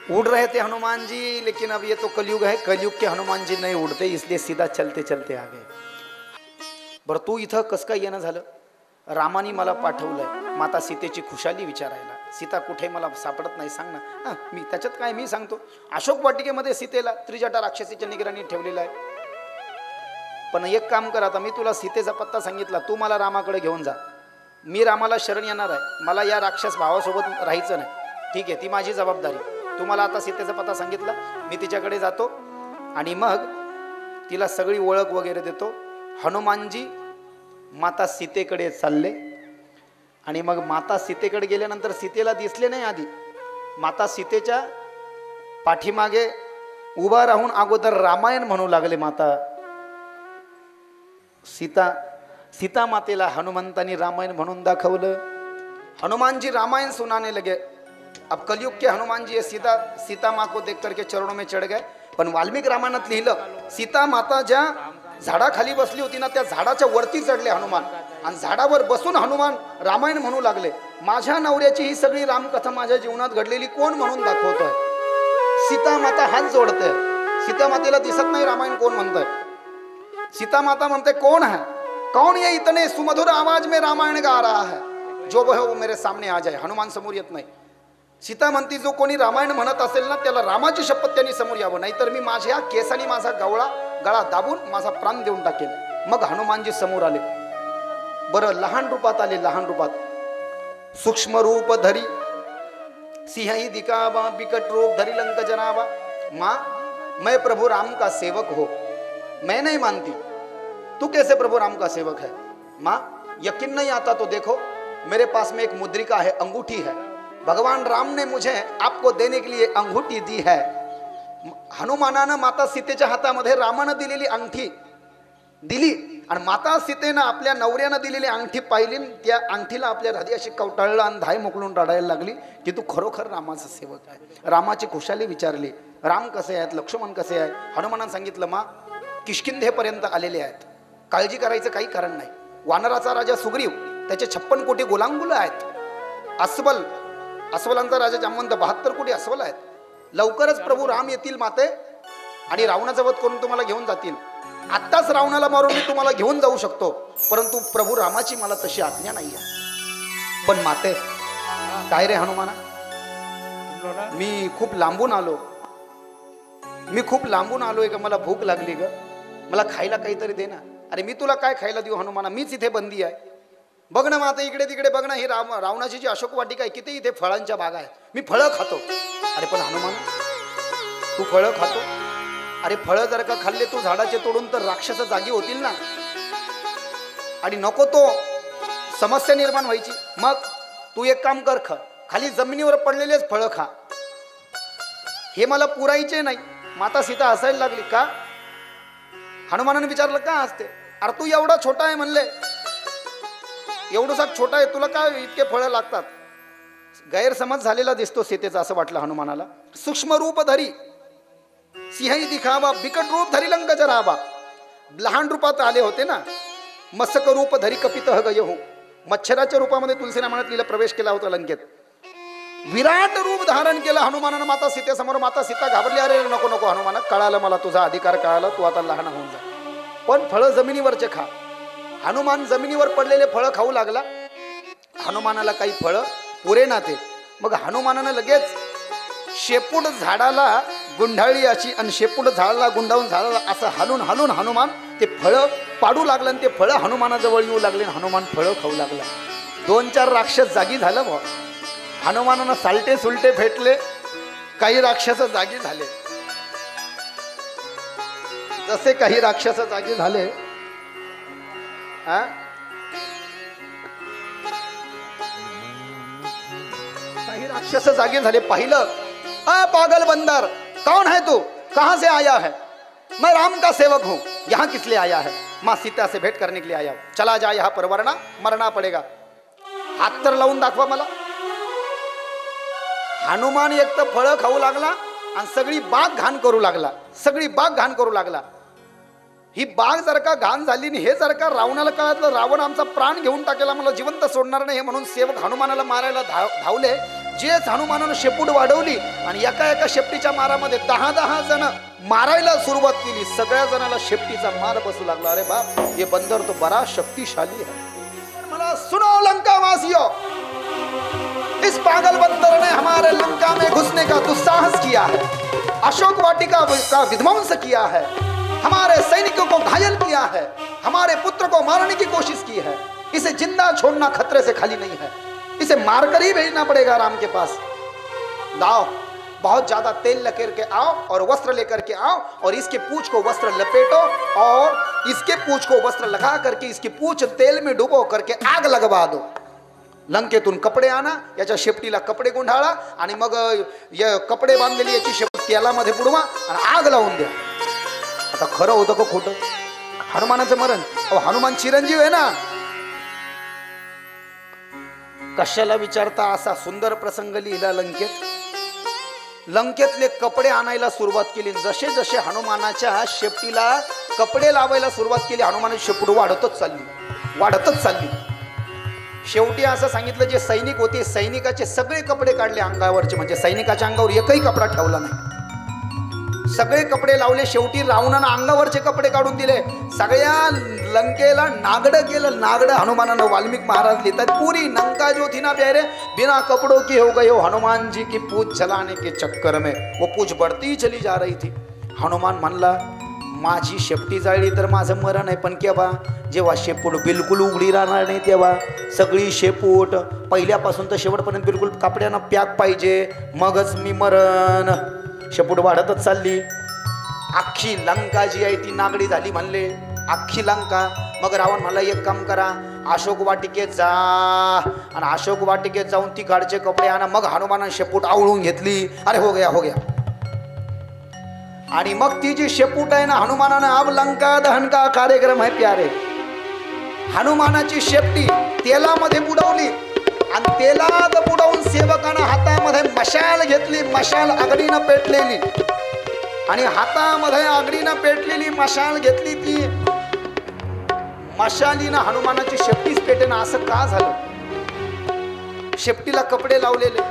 उड़ रहे थे हनुमान जी, लेकिन अब ये तो कलयुग है, कलयुग के हनुमान जी नहीं उड़ते, इसलिए सीधा चलते चलते आ गए। बरं तू इथं कसं काय येणं झालं? रामानी मला पाठवलंय माता सीतेची खुशाली विचारायला। सीता कुठे मला सापडत नाही, सांग ना। हां, मी त्याच्यात काय, मी सांगतो। अशोक वाटिकेमध्ये सीतेला त्रिजटा राक्षसीच्या निगराणी ठेवलेला आहे। पण एक काम कर, आता मी तुला सीतेचा पत्ता सांगितला, तू मला रामाकडे घेऊन जा। मी रामाला शरण येणार आहे, मला या राक्षस भावासोबत राहायचं नाही, ठीक आहे? ती माझी जबाबदारी। तू मला आता सीतेचा पत्ता सांगितला, मी तिच्याकडे जातो आणि मग तिला सगळी ओळख वगैरे देतो। हनुमानजी माता सीतेकडे चालले आणि मग माता सीतेकडे गेल्यानंतर सीतेला दिसले नाही आधी। माता सीतेच्या पाठीमागे उभा राहून अगोदर रामायण म्हणू लागले माता सीता मातेला हनुमंतानी रामायण म्हणून दाखवलं। हनुमान जी रामायण सुनाने लगे। अब कलयुग के हनुमान जी सीता माँ को देख करके चरणों में चढ़ गए। पण वाल्मिक रामायणात लिहिलं, सीता माता ज्या झाडाखाली बसली होती ना, त्या झाडाच्या वरती चढले हनुमान आणि झाडावर बसून हनुमान रामायण म्हणू लागले। माझ्या नवऱ्याची ही सगळी रामकथा माझ्या जीवनात घडलेली कोण म्हणून दाखवतोय? सीता माता हात जोडते। सीता मातेला दिसत नाही रामायण कोण म्हणतंय। सीता माता म्हणते कौन है, कौन ये इतने सुमधुर आवाज में रामायण गा रहा है, जो है वो मेरे सामने आ जाए। हनुमान समोर येत नाही। सीता म्हणती जो कोणी रामायण म्हणत असेल ना, त्याला रामाची शपथ त्यांनी समोर यावं, नाहीतर मी माझ्या केसानी माझा गळा दाबून माझा प्राण देऊन टाकेल। मग हनुमानजी समोर आले। बरं, लहान रूपात आले, लहान रूपात, सूक्ष्म रूप धरी सिंही दिखावा, बिकट रूप धरी लंक जनावा। माँ, मैं प्रभु राम का सेवक हो, मैं नहीं मानती, तू कैसे प्रभु राम का सेवक है? माँ, यकीन नहीं आता तो देखो, मेरे पास में एक मुद्रिका है, अंगूठी है। भगवान राम ने मुझे आपको देने के लिए अंगूठी दी है। हनुमानानं माता सीतेच्या हातामध्ये रामानं दिलेली अंगठी दिली आणि माता सीतेनं आपल्या नवऱ्यानं दिलेली अंगठी पाहिली, त्या अंगठीला आपल्या हृदय अशी कवटाळलं आणि धाय मोकळून रडायला लागली की तू खरोखर रामाचा सेवक आहे। रामाची खुशाली विचारली, राम कसे आहेत, लक्ष्मण कसे आहेत। हनुमानानं सांगितलं, मा किष्किंधेपर्यंत आलेले आहेत, काळजी करायचं काही कारण नाही। वानराचा राजा सुग्रीव, त्याचे 56 कोटी गोलांगुल आहेत। अस्वलांचा राजा जामवंत 72 कोटी अस्वल आहेत। लवकरच प्रभू राम येतील माते आणि रावणाचा वध करून तुम्हाला घेऊन जातील। आत्ताच रावणाला मारून मी तुम्हाला घेऊन जाऊ शकतो, परंतु प्रभू रामाची मला तशी आज्ञा नाही आहे। पण माते, काय रे हनुमाना, मी खूप लांबून आलोय का, मला भूक लागली ग, मला खायला काहीतरी दे ना। अरे मी तुला काय खायला देऊ हनुमाना, मीच इथे बंदी आहे। बघ ना माता, इकडे तिकडे बघ ना, ही रावणाची जी अशोक वाटिका आहे, किती इथे फळांच्या बागा आहेत, मी फळं खातो। अरे पण हनुमान, तू फळं खातो? अरे फळं जर का खाल्ले तू झाडाचे तोडून तर राक्षस जागी होतील ना, आणि नको तो समस्या निर्माण व्हायची। मग तू एक काम कर, खाली जमिनीवर पडलेलेच फळं खा, हे मला पुरायचे नाही। माता सीता हसायला लागली, का? हनुमानाने विचारलं, का हसते? अरे तू एवढा छोटा आहे म्हणले, एवढासा छोटा आहे, तुला काय इतके फळं लागतात? गैरसमज झालेला दिसतो सीतेचा, असं वाटलं हनुमानाला। सूक्ष्म रूप धरी सिंहही दिखावा, बिकट रूप धरी लंक जरावा। लहान रूपात आले होते ना, मसक रूप धरी कपित गयहू, मच्छराच्या रूपामध्ये तुलसीरामाने तिला प्रवेश केला होता लंकेत। विराट रूप धारण केलं हनुमानानं माता सीतेसमोर। माता सीता घाबरली, अरे नको नको हनुमाना, कळालं मला, तुझा अधिकार कळाला, तू आता लहान होऊन जा, पण फळं जमिनीवरचे खा। हनुमान जमिनीवर पडलेले फळं खाऊ लागला। हनुमानाला काही फळं पुरेना ते, मग हनुमानानं लगेच शेपूट झाडाला गुंडाळली अशी, आणि शेपूट झाडाला गुंडाळून झाडाला असं हलून हलून हनुमान ते फळं पाडू लागलं, आणि ते फळं हनुमानाजवळ येऊ लागले, हनुमान फळं खाऊ लागला। 2-4 राक्षस जागी झालं भाऊ। हनुमानानं सालटे सुलटे फेटले, काही राक्षस जागी झाले। जसे काही राक्षस जागी झाले, काही राक्षस जागे झाले। पाहिलं, पागल बंदर, कौन है तू, कहां से आया है? मैं राम का सेवक हूं, यहां किस लिए आया है? मां सीता से भेंट करने के लिए आया हूं, चला जा यहां पर वरना मरना पड़ेगा। हात तर लावून दाखवा मला। हनुमान एक तर फळं खाऊ लागला आणि सगळी बाग घाण करू लागला। ही बाग जर का घाण झाली, हे जर का रावणाला कळलं, रावण आमचा प्राण घेऊन टाकेला, मला जिवंत सोडणार नाही, म्हणून सेवक हनुमानाला मारायला धावले। जेच हनुमानानं शेपूट वाढवली आणि एका शेपटीच्या मारामध्ये 10 जण मारायला सुरुवात केली। सगळ्या जणांना शेपटीचा मार बसू लागला। अरे बाप, ये बंदर तो बड़ा शक्तिशाली है। मला सुनो लंका वासियों, इस पागल बंदर ने हमारे लंका में घुसने का दुस्साहस किया है, अशोक वाटिका का विध्वंस किया है, हमारे सैनिकों को घायल किया है, हमारे पुत्र को मारने की कोशिश की है। इसे जिंदा छोड़ना खतरे से खाली नहीं है, इसे मारकर ही भेजना पड़ेगा राम के पास। लाओ, बहुत ज्यादा तेल लेकर के आओ और वस्त्र लेकर के आओ, और इसके पूंछ को वस्त्र लपेटो, और इसके पूंछ को वस्त्र लगा करके इसकी पूंछ तेल में डुबो करके आग लगवा दो। लंकेतून कपडे आणा, याच्या शेपटीला कपडे गुंढाळा, आणि मग या कपडे बांधलेली याची शेपट तेलामध्ये बुडवा आणि आग लावून द्या। आता खरं होतं का खोटं हनुमानाचं मरण? हनुमान चिरंजीव आहे ना, कशाला विचारता असा सुंदर प्रसंग लिहिला लंकेतले कपडे आणायला सुरुवात केली। जसे जसे हनुमानाच्या शेपटीला कपडे लावायला सुरुवात केली, हनुमानाची शेपूट वाढतच चालली। शेवटी असं सांगितलं, जे सैनिक होते सैनिकाचे सगळे कपडे काढले अंगावरचे, म्हणजे सैनिकाच्या अंगावर एकही कपडा ठेवला नाही, सगळे कपडे लावले। शेवटी रावणानं अंगावरचे कपडे काढून दिले, सगळ्या लंकेला नागडं केलं। नागडं हनुमानानं वाल्मिक महाराज लिहितात, पूरी लंका जो थी ना प्यारे, बिना कपड़ों की हो गई हो हनुमान जी की पूछ चलाने के चक्कर में, वो पूछ बढ़ती ही चली जा रही थी। हनुमान म्हणला, माझी शेपटी जाळली तर माझं मरण आहे, पण केव्हा? जेव्हा शेपूट बिलकुल उघडी राहणार नाही तेव्हा। सगळी शेपूट पहिल्यापासून तर शेवटपर्यंत बिलकुल कपड्यानं पॅक पाहिजे, मगच मी मरण। शेपूट वाढतच चालली। अख्खी लंका जी आहे ती नागडी झाली म्हणले, अख्खी लंका। मग रावण म्हणला, एक काम करा, अशोक वाटिकेत जा आणि अशोक वाटिकेत जाऊन ती काढचे कपडे आणा. मग हनुमानाने शेपूट आवळून घेतली. अरे हो गया हो गया. आणि मग ती जी शेपूट आहे ना हनुमानानं अब लंका दहन का कार्यक्रम आहे प्यारे. हनुमानाची शेपटी तेलामध्ये बुडवली आणि तेलात बुडवून सेवकानं हातामध्ये मशाल घेतली. मशाल आगडीनं पेटलेली आणि हातामध्ये आगडीनं पेटलेली मशाल घेतली. ती मशालीनं हनुमानाची शेपटीच पेटेना. असं का झालं? शेपटीला कपडे लावलेले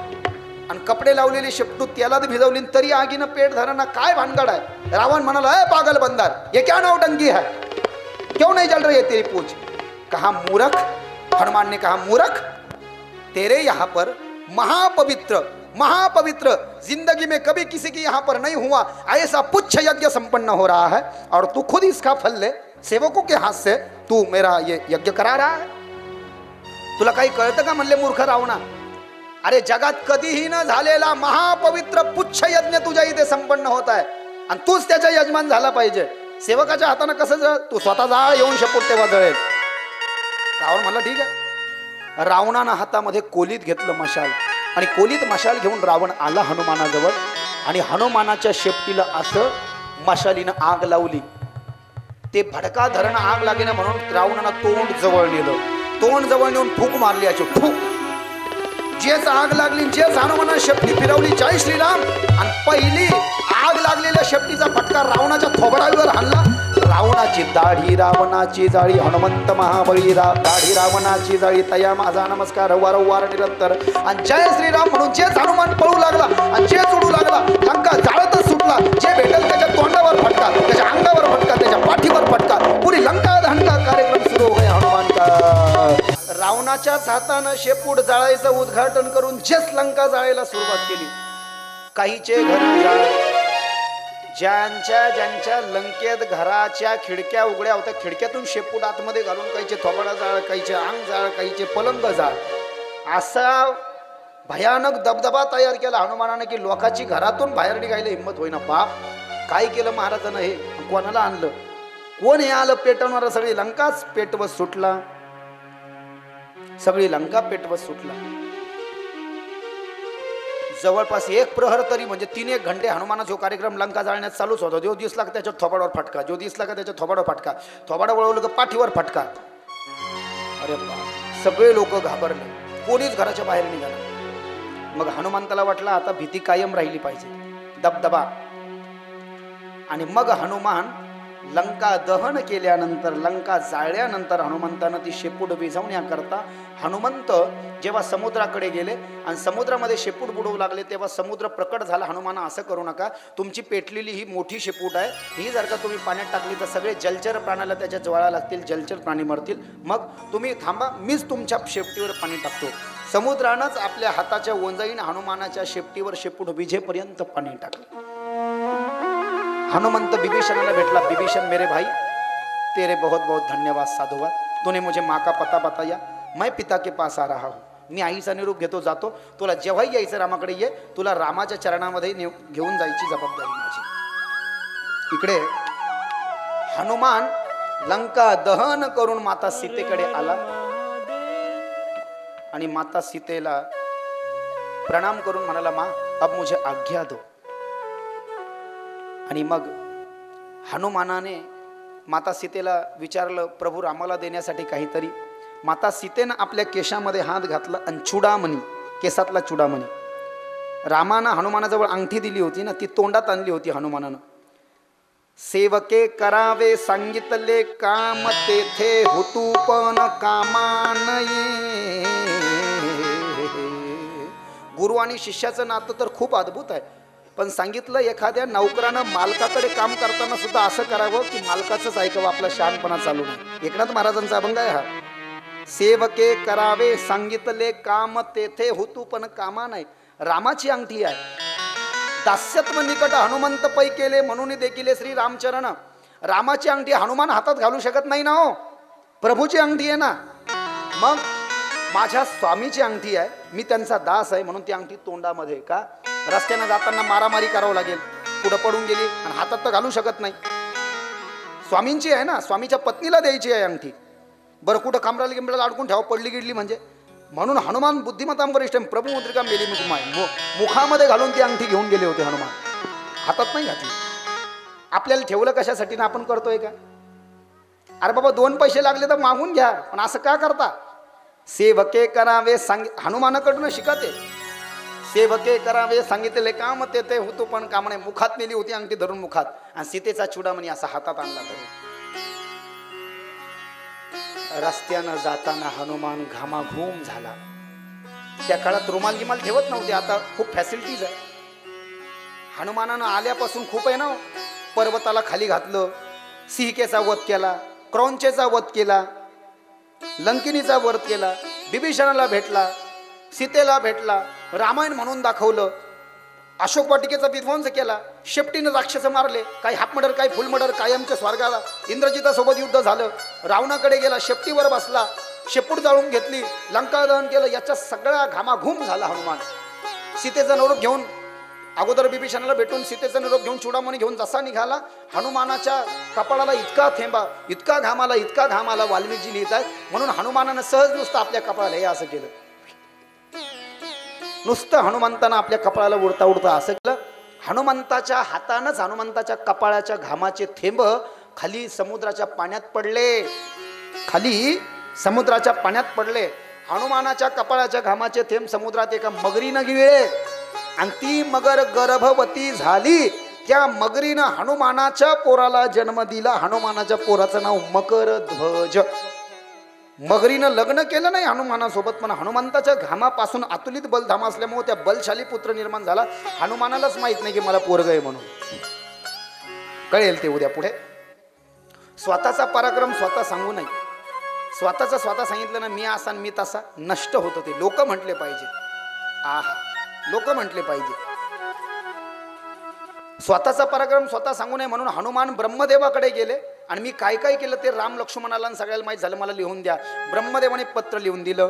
आणि कपडे लावलेली शेपटू तेलात भिजवली तरी आगीनं पेट धरना. काय भानगड आहे? रावण म्हणाला ए पागल बंदर, ये क्या नौटंकी है, क्यों नहीं जल रही है तेरी पूछ? कहा मूर्ख. हनुमान ने कहा मूर्ख, तेरे यहाँ पर महापवित्र महापवित्र जिंदगी में कभी किसी की यहाँ पर नहीं हुआ ऐसा पुच्छ यज्ञ संपन्न हो रहा है और तू खुद इसका फल ले. सेवकों के हाथ से तू मेरा ये यज्ञ करा रहा है. तुला काही कळतं का म्हणले मूर्ख रावणा? अरे जगात कधीही न झालेला महापवित्र पुच्छ यज्ञ तुझ्या इथे संपन्न होत आहे आणि तूच त्याचा यजमान झाला पाहिजे. सेवकाच्या हाताने कसं जळ? तू स्वतः जाळ येऊन शेपूट तेव्हा जळेल. रावण म्हणला ठीक आहे. रावणानं हातामध्ये कोलीत घेतलं मशाल आणि कोलीत मशाल घेऊन रावण आला हनुमानाजवळ आणि हनुमानाच्या शेपटीला असं मशालीनं आग लावली. ते भडका धरण आग लागेना म्हणून रावणानं तोंड जवळ नेलं. तोंड जवळ नेऊन फूक मारली. अशी फूक जेच आग लागली जेच हनुमानानं शेपटी फिरवली जय श्रीराम आणि पहिली आग लागलेल्या शेपटीचा फटका रावणाच्या थोबडावर हल्ला. रावणाची दाढी रावणाची जाळी हनुमंत महाबळी दाढी रावणाची जाळी तया माझा नमस्कार वारंवार निरंतर. आणि जय श्रीराम म्हणून जेच हनुमान पळू लागला आणि जेच उडू लागला लंका जाळतच सुटला. जे भेटेल त्याच्या तोंडावर फटका, त्याच्या अंगावर फटका, त्याच्या पाठीवर फटका. पुरी लंका दहन का कार्यक्रम सुरू हो गया हनुमान का. रावणाच्याच हातानं शेपूट जाळायचं उद्घाटन करून जेच लंका जाळायला सुरुवात केली. काहीचे घर जाळ. ज्यांच्या लंकेत घराच्या खिडक्या उघड्या होत्या खिडक्यातून शेपूट आतमध्ये घालून काहीचे थोबाडा जाळ, काहीचे अंग जाळ, काहीचे पलंग जाळ. असा भयानक दबदबा तयार केला हनुमानाने की लोकांची घरातून बाहेर निघायला हिंमत होईना. बाप काय केलं महाराजानं? हे कोणाला आणलं? कोण हे आलं पेटवणारा? सगळी लंकाच पेटवत सुटला. सगळी लंका पेटवत सुटला. जवळपास एक प्रहर तरी म्हणजे 3-1 घंटे हनुमानाचा जो कार्यक्रम लंका जाळण्यात चालूच होता. जो दिसला का त्याच्या थोबाडावर फटका, जो दिसला का त्याच्या थोबाडावर फटका, थोबाडा वळवलं का पाठीवर फटका. अरे बाप, सगळे लोक घाबरले. कोणीच घराच्या बाहेर निघाला. मग हनुमंताला वाटलं आता भीती कायम राहिली पाहिजे, दबदबा. आणि मग हनुमान लंका दहन केल्यानंतर लंका जाळल्यानंतर हनुमंतानं ती शेपूट विझवण्याकरता हनुमंत जेव्हा समुद्राकडे गेले आणि समुद्रामध्ये शेपूट बुडवू लागले तेव्हा समुद्र प्रकट झाला. हनुमान असं करू नका, तुमची पेटलेली ही मोठी शेपूट आहे, ही जर का तुम्ही पाण्यात टाकली तर सगळे जलचर प्राण्याला त्याच्या ज्वाळा लागतील, जलचर प्राणी मरतील. मग तुम्ही थांबा, मीच तुमच्या शेपटीवर पाणी टाकतो. समुद्रानंच आपल्या हाताच्या ओंजळीने हनुमानाच्या शेपटीवर शेपूट विझेपर्यंत पाणी टाकलं. हनुमंत विभीषणाला भेटला. विभीषण मेरे भाई, तेरे बहुत बहुत धन्यवाद साधुवाद. तूने मुझे माँ का पता बताया, मैं पिता के पास आ रहा हूँ. मी आईचा निरोप घेतो जातो. तुला जेव्हाही यायचं रामाकडे ये, तुला रामाच्या चरणामध्ये घेऊन जायची जबाबदारी माझी. इकडे हनुमान लंका दहन करून माता सीतेकडे आला आणि माता सीतेला प्रणाम करून म्हणाला, माँ अब मुझे आज्ञा दो. आणि मग हनुमानाने माता सीतेला विचारलं प्रभू रामाला देण्यासाठी काहीतरी. माता सीतेनं आपल्या केशामध्ये हात घातला आणि चुडामणी, केसातला चुडामणी. रामानं हनुमानाजवळ अंगठी दिली होती ना, ती तोंडात आणली होती हनुमानानं. सेवके करावे सांगितले काम तेथे होतू पण कामानये. गुरु आणि शिष्याचं नातं तर खूप अद्भुत आहे, पण सांगितलं एखाद्या नौकरानं मालकाकडे काम करताना सुद्धा असं करावं की मालकाचंच ऐकावं, आपला शहाणपणा चालू नाही. एकनाथ महाराजांचा अभंग आहे हा. सेवके करावे सांगितले काम तेथे होतू पण कामा नाही. रामाची अंगठी आहे. दास्यत्व निकट हनुमंत पै केले म्हणून देखील श्री रामचरण. रामाची अंगठी हनुमान हातात घालू शकत नाही ना हो, प्रभूची अंगठी आहे ना. मग माझ्या स्वामीची अंगठी आहे, मी त्यांचा दास आहे म्हणून ती अंगठी तोंडामध्ये. का रस्त्यानं जाताना मारामारी करावं लागेल, पुढं पडून गेली आणि हातात तर घालू शकत नाही. स्वामींची आहे ना, स्वामीच्या पत्नीला द्यायची आहे अंगठी. बरं कुठं कामराला गिमराला अडकून ठेवा, पडली गिडली म्हणजे. म्हणून हनुमान बुद्धिमत्तां वरिष्ठ प्रभू मुद्रिका मेली मुखामध्ये घालून ती अंगठी घेऊन गेले होते हनुमान, हातात नाही घातली. आपल्याला ठेवलं कशासाठी ना आपण करतोय का? अरे बाबा 2 पैसे लागले तर मागून घ्या, पण असं का करता? सेवके करावे हनुमानाकडून शिका ते. सेवके करावे सांगितलेले काम ते होतो, पण काम नाही. मुखात नेली होती अंगठी धरून मुखात, आणि सीतेचा चुडामणी असा हातात आणला. तरी रस्त्यानं जाताना हनुमान घामाघूम झाला. त्या काळात रुमाल गिमाल ठेवत नव्हते, आता खूप फॅसिलिटीज आहे. हनुमानानं आल्यापासून खूप आहे ना, पर्वताला खाली घातलं, सिंहिकेचा वध केला, क्रौंचेचा वध केला, लंकिनीचा वध केला, बिभीषणाला भेटला, सीतेला भेटला, रामायण म्हणून दाखवलं, अशोक वाटिकेचा विध्वंस केला, शेपटीनं राक्षस मारले, काही हाफ मर्डर, काही फुल मर्डर, कायमच्या स्वर्गाला. इंद्रजितासोबत युद्ध झालं, रावणाकडे गेला, शेपटीवर बसला, शेपूट जाळून घेतली, लंका दहन केलं. याच्या सगळा घामाघूम झाला हनुमान. सीतेचा निरोप घेऊन अगोदर बिभीषणाला भेटून सीतेचा निरोप घेऊन चुडामणी घेऊन जसा निघाला, हनुमानाच्या कपाळाला इतका घाम आला. वाल्मिकजी लिहित आहेत, म्हणून हनुमानानं सहज नुसतं आपल्या कपाळाला हे असं केलं, नुसतं हनुमंतानं आपल्या कपाळाला उडता उडता असं केलं. हनुमंताच्या हातानंच हनुमंताच्या कपाळाच्या घामाचे थेंब खाली समुद्राच्या पाण्यात पडले. हनुमानाच्या कपाळाच्या घामाचे थेंब समुद्रात एका मगरीनं गिळले, आणि ती मगर गर्भवती झाली. त्या मगरीनं हनुमानाच्या पोराला जन्म दिला. हनुमानाच्या पोराचं नाव मकरध्वज. मगरीनं लग्न केलं नाही हनुमानासोबत, पण हनुमंताच्या घामापासून अतुलित बलधामा असल्यामुळे त्या बलशाली पुत्र निर्माण झाला. हनुमानालाच माहित नाही की मला पोरग आहे म्हणून. कळेल ते उद्या पुढे. स्वतःचा पराक्रम स्वतः सांगू नये. स्वतःचा स्वतः सांगितलं ना, मी असा मी तसा, नष्ट होतं ते. लोक म्हटले पाहिजे, लोक म्हटले पाहिजे. स्वतःचा पराक्रम स्वतः सांगू नये, म्हणून हनुमान ब्रह्मदेवाकडे गेले, आणि मी काय काय केलं ते राम लक्ष्मणाला सगळ्याला माहीत झालं, मला लिहून द्या. ब्रह्मदेवाने पत्र लिहून दिलं.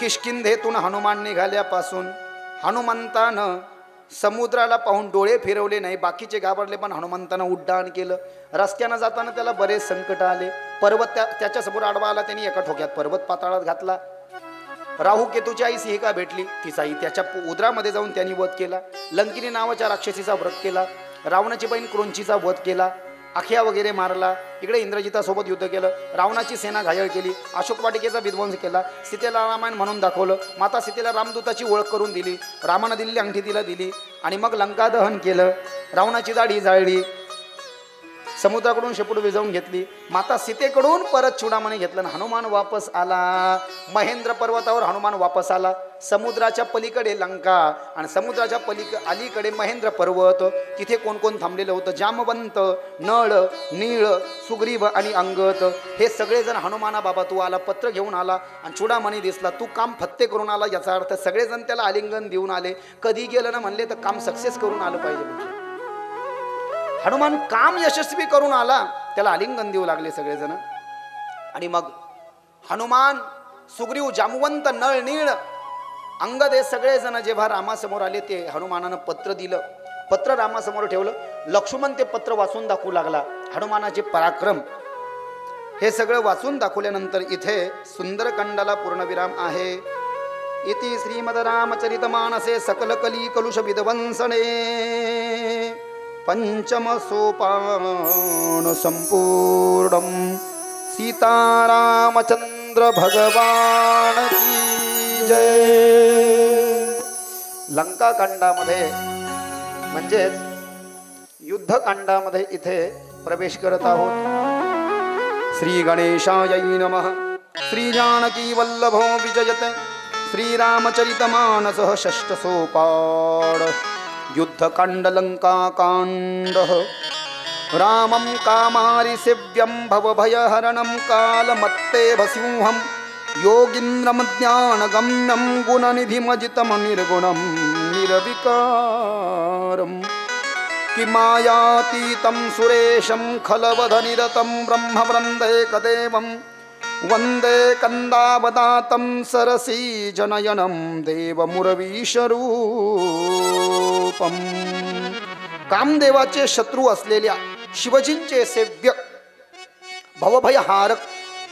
किष्किंधेतून हनुमान निघाल्यापासून हनुमंतानं समुद्राला पाहून डोळे फिरवले नाही. बाकीचे घाबरले, पण हनुमंतानं उड्डाण केलं. रस्त्यानं जाताना त्याला बरेच संकट आले. पर्वत त्याच्यासमोर आडवा आला, त्यांनी एका ठोक्यात पर्वत पाताळात घातला. राहू केतूची आई सिंहिका भेटली, तिचाही त्याच्या उदरामध्ये जाऊन त्यांनी वध केला. लंकिनी नावाच्या राक्षसीचा वध केला. रावणाची बहीण क्रोंचीचा वध केला. आख्या वगैरे मारला. इकडे इंद्रजितासोबत युद्ध केलं. रावणाची सेना घायल केली. अशोक वाटिकेचा विध्वंस केला. सीतेला रामायण म्हणून दाखवलं. माता सीतेला रामदूताची ओळख करून दिली. रामानं दिलेली अंगठी तिला दिली, आणि मग लंका दहन केलं. रावणाची दाढी जाळली. समुद्राकडून शेपूट विझवून घेतली. माता सीतेकडून परत चुडामणी घेतलं. हनुमान वापस आला. महेंद्र पर्वतावर हनुमान वापस आला. समुद्राच्या पलीकडे लंका, आणि समुद्राच्या अलीकडे महेंद्र पर्वत. तिथे कोण कोण थांबलेलं होतं? जामवंत, नळ, नीळ, सुग्रीव आणि अंगत. हे सगळेजण हनुमाना, बाबा तू आला, पत्र घेऊन आला, आणि चुडामणी दिसला, तू काम फत्ते करून आला. याचा अर्थ सगळेजण त्याला आलिंगन देऊन आले. कधी गेलं ना म्हणले तर काम सक्सेस करून आलं पाहिजे. म्हणजे हनुमान काम यशस्वी करून आला, त्याला आलिंगन देऊ लागले सगळेजण. आणि मग हनुमान, सुग्रीव, जामवंत, नळ, नीळ, अंगद हे सगळेजण जेव्हा रामासमोर आले, ते हनुमानानं पत्र दिलं. पत्र रामासमोर ठेवलं. लक्ष्मण ते पत्र वाचून दाखवू लागला. हनुमानाचे पराक्रम हे सगळं वाचून दाखवल्यानंतर इथे सुंदरकांडाला पूर्णविराम आहे. इति श्रीमद रामचरितमानसे सकल कली कलुष विध्वंसने पंचम सोपान संपूर्णम. सीतारामचंद्र भगवान की जय. लंकाकांडामध्ये म्हणजेच युद्धकांडामध्ये इथे प्रवेश करत आहोत. श्री गणेशाय नमः. श्री जानकी वल्लभो विजयते. श्रीरामचरितमानसः षष्ठ सोपान. युद्धकांड लंकाकांड. रामं कामारि सेव्यं भवभयहरणं कालमत्तेव सिंहं योगीन्द्रं ज्ञानगम्यं गुणनिधिमजितं निर्गुणं निर्विकारं. किमायातीतं सुरेशं खलवधनिरतं ब्रह्मवृन्दैकदेवं वन्दे कंदावदातं सरसी जनयनं देवमुरवीशरूपं. कामदेवाचे शत्रू असलेल्या शिवजींचे सेव्य, भवभयहारक,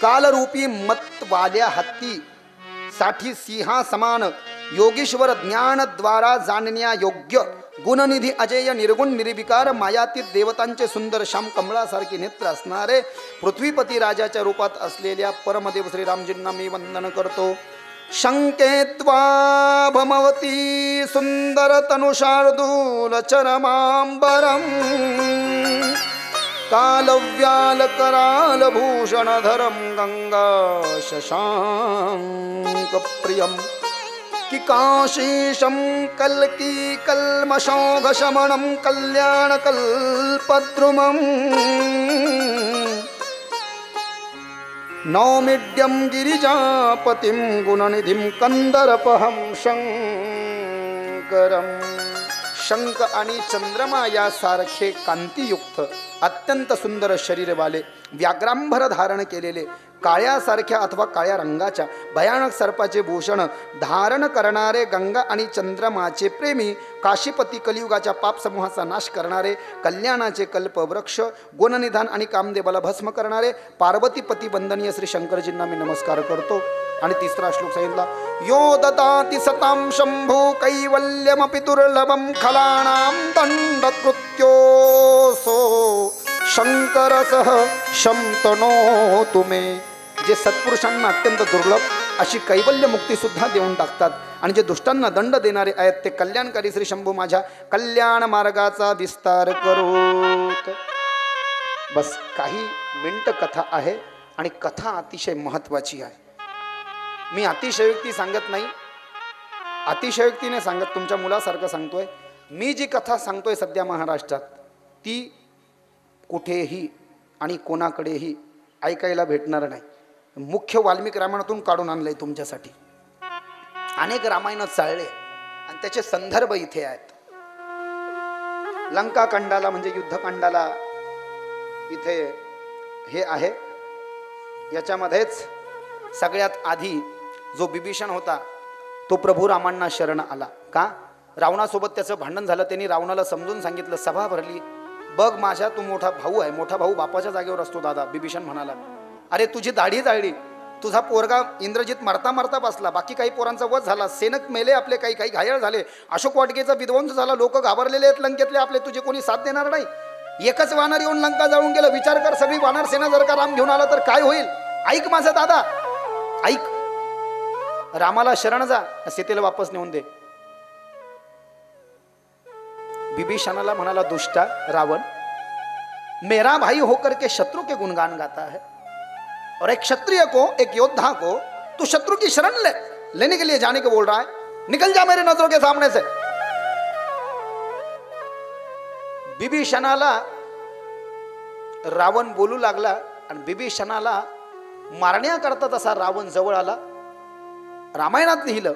कालरूपी मतवाल्या हत्ती साठी सिंहा समान योगीश्वर ज्ञान द्वारा जाणण्या योग्य गुणनिधी अजय निर्गुण निर्विकार मायातीत देवतांचे सुंदर श्याम कमळासारखे नेत्र असणारे पृथ्वीपती राजाच्या रूपात असलेल्या परमदेव श्रीरामजींना मी वंदन करतो. शंकेत्वा भमवती सुंदर तनुशार्दूल चरमांबरम कालव्याल कराल भूषणधरम गंगा शशांक प्रियम कि काशीशं कल्की कल्मषोघ शमनं कल्याण कल्पद्रुमं नौमिड्यं गिरिजापतिं गुणनिधिं कंदरपहं शंकरम. शंख आणि चंद्रमा यासारखे कांतीयुक्त अत्यंत सुंदर शरीरवाले व्याघ्रांभर धारण केलेले काळ्यासारख्या अथवा काळ्या रंगाच्या भयानक सर्पाचे भूषण धारण करणारे गंगा आणि चंद्रमाचे प्रेमी काशीपती कलियुगाच्या पापसमूहाचा नाश करणारे कल्याणाचे कल्पवृक्ष गुणनिधान आणि कामदेवाला भस्म करणारे पार्वतीपती वंदनीय श्री शंकरजींना मी नमस्कार करतो. आणि तिसरा श्लोक सांगितला यो ददाति सतां शंभो कैवल्यमपि दुर्लभं खलानां दंडकृत्योसो शंकरसह शंतनो तुमे. जे सत्पुरुषांना अत्यंत दुर्लभ अशी कैवल्य मुक्ती सुद्धा देऊन टाकतात आणि जे दुष्टांना दंड देणारे आहेत ते कल्याणकारी श्री शंभू माझ्या कल्याण मार्गाचा विस्तार करोत. बस काही मिनिट कथा आहे आणि कथा अतिशय महत्वाची आहे. मी अतिशयोक्ती सांगत नाही, अतिशयोक्तीने सांगत तुमच्या मुलासारखं सांगतोय. मी जी कथा सांगतोय सध्या महाराष्ट्रात ती कुठेही आणि कोणाकडेही ऐकायला भेटणार नाही. मुख्य वाल्मिक रामायणातून काढून आणलंय तुमच्यासाठी. अनेक रामायण चालले आणि त्याचे संदर्भ इथे आहेत. लंका कांडाला म्हणजे युद्धकांडाला इथे हे आहे. याच्यामध्येच सगळ्यात आधी जो बिभीषण होता तो प्रभू रामांना शरण आला. का? रावणासोबत त्याचं भांडण झालं. त्यांनी रावणाला समजून सांगितलं. सभा भरली. बघ माझा तू मोठा भाऊ आहे, मोठा भाऊ बापाच्या जागेवर असतो दादा. बिभीषण म्हणाला अरे तुझी दाढी जाळली, तुझा पोरगा इंद्रजित मरता मरता बसला, बाकी काही पोरांचा वध झाला, सेनक मेले आपले, काही काही घायल झाले, अशोक वाटकेचा विध्वंस झाला, लोक घाबरलेले आहेत लंकेतले आपले, तुझे कोणी साथ देणार नाही. एकच वानर येऊन लंका जाळून गेलं. विचार कर सगळी वानर सेना जर का राम घेऊन आला तर काय होईल. ऐक माझा दादा ऐक, रामाला शरण जा, सीतेला वापस नेऊन दे. विभीषणाला म्हणाला दुष्टा रावण, मेरा भाई होकर के शत्रु के गुणगान गाता है और एक क्षत्रिय को, एक योद्धा को तू शत्रु की शरण लेने के लिए जाने को बोल रहा है. निकल जा मेरे नजरों के सामने से. विभीषणाला रावण बोलू लागला आणि विभीषणाला मारण्याकरता तसा रावण जवळ आला. रामायणात लिहिलं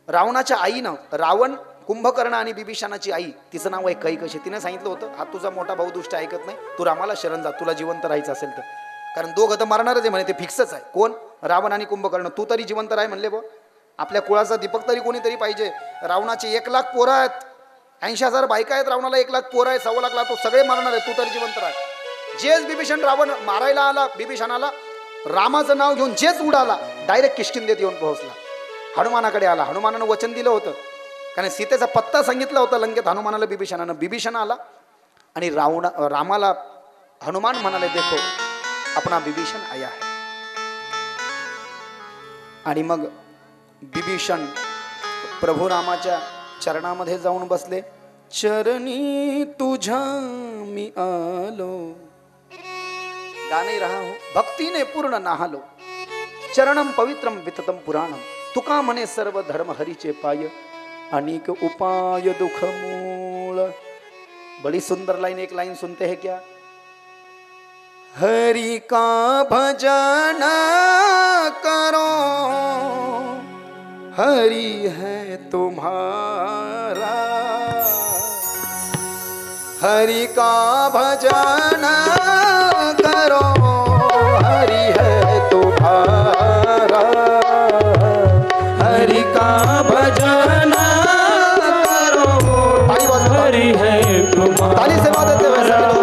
रावणाच्या आईनं, रावण कुंभकर्ण आणि बिभीषणाची आई, तिचं नाव आहे कैकशी, तिने सांगितलं होतं हा तुझा मोठा भाऊ दुष्ट ऐकत नाही, तू रामाला शरण जा तुला जिवंत राहायचं असेल तर. कारण दोघं तर मारणारच आहे म्हणे, ते फिक्सच आहे. कोण? रावण आणि कुंभकर्ण. तू तरी जिवंत राह म्हणले बो, आपल्या कुळाचा दीपक तरी कोणीतरी पाहिजे. रावणाचे 1 लाख पोरं आहेत, 80,000 बायका आहेत, रावणाला 1 लाख पोरं आहेत, 1.25 लाख, तो सगळे मारणार आहे, तू तरी जिवंत राह. जेच बिभीषण रावण मारायला आला बिभीषणाला, रामाचं नाव घेऊन जेच उडाला डायरेक्ट किष्किंधेत येऊन पोहोचला. हनुमानाकडे आला. हनुमानानं वचन दिलं होतं, कारण सीतेचा पत्ता सांगितला होता लंकेत हनुमानाला बिभीषणानं. बिभीषण आला आणि रामाला हनुमान म्हणाले देखो अपना बिभीषण आया है. आणि मग बिभीषण प्रभू रामाच्या चरणामध्ये जाऊन बसले. चरणी तुझ्या मी आलो, गाणे रहा हूं भक्तीने पूर्ण नाहलो, चरणम पवित्रम विततम पुराणम, तुका म्हणे सर्व धर्म हरीचे पाय, अनेक उपाय दुख मूळ. बड़ी सुंदर लाइन, एक लाइन सुनते हैं क्या? हरि का भजन करो, हरि है तुम्हारा, हरि का भजन करो, हरि है तुम्हारा, हरि का भजन करो, हरि है तुम्हारा. ताली से बात देते वैसे लोग.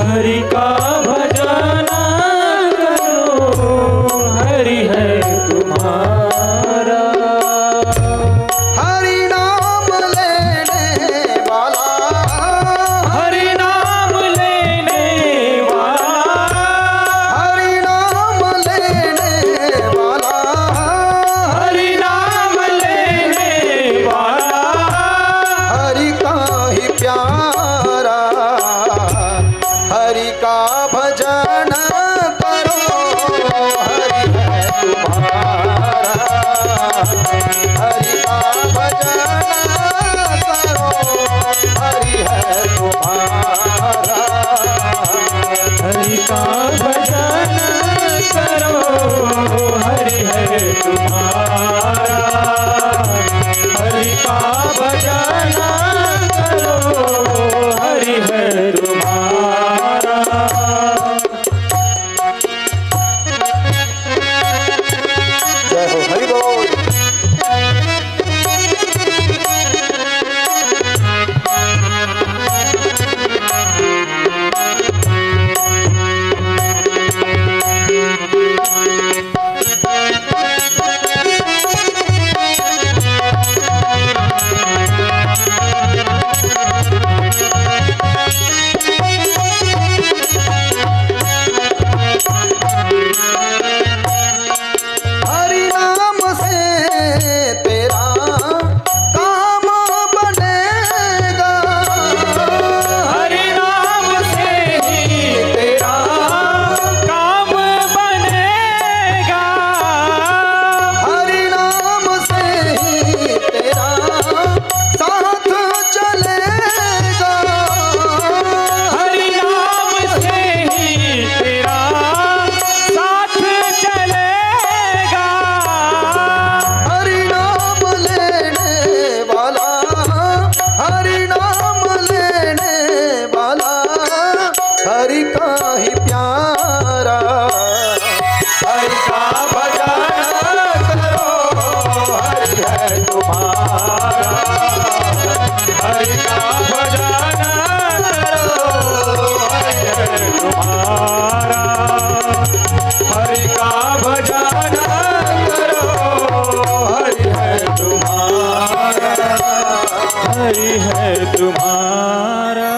हरि का भजन हरि का भजन करो हरि है तुम्हारा हरि का भजन करो हरि है तुम्हारा हरि का भजन करो हरि है तुम्हारा जय हो हरि बोल हरि नाम से तेरा काम बनेगा हरि नाम से ही तेरा काम बनेगा हरि नाम से ही तेरा साथ चलेगा हरि नाम से ही तेरा साथ चलेगा हरि नाम लेने वाला हरि नाम लेने वाला हरि का ही प्यारा हरि का भजन करो हरि है तुम्हारा हरि का भजन करो हरि है तुम्हारा हरि का भजन करो हरि है तुम्हारा हरि है तुम्हारा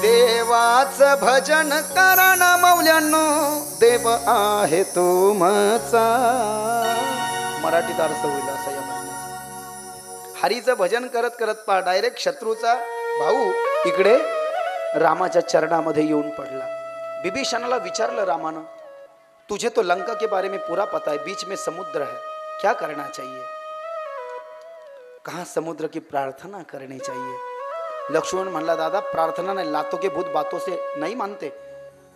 देवाचं भजन करा ना मौल्यांनो देव आहे तुमचा मराठीत अर्थ होईल असा या भजनाचा हरीचं भजन करत करत पहा डायरेक्ट शत्रूचा भाऊ इकडे रामाच्या चरणामध्ये येऊन पडला विभीषणाला विचारलं रामानं तुझे तो लंका के बारे में पूरा पता है बीच में समुद्र है क्या करना चाहिए कहाँ समुद्र की प्रार्थना करनी चाहिए लक्ष्मण म्हणला दादा प्रार्थना नाही लातो के भूत बातों से नहीं मानते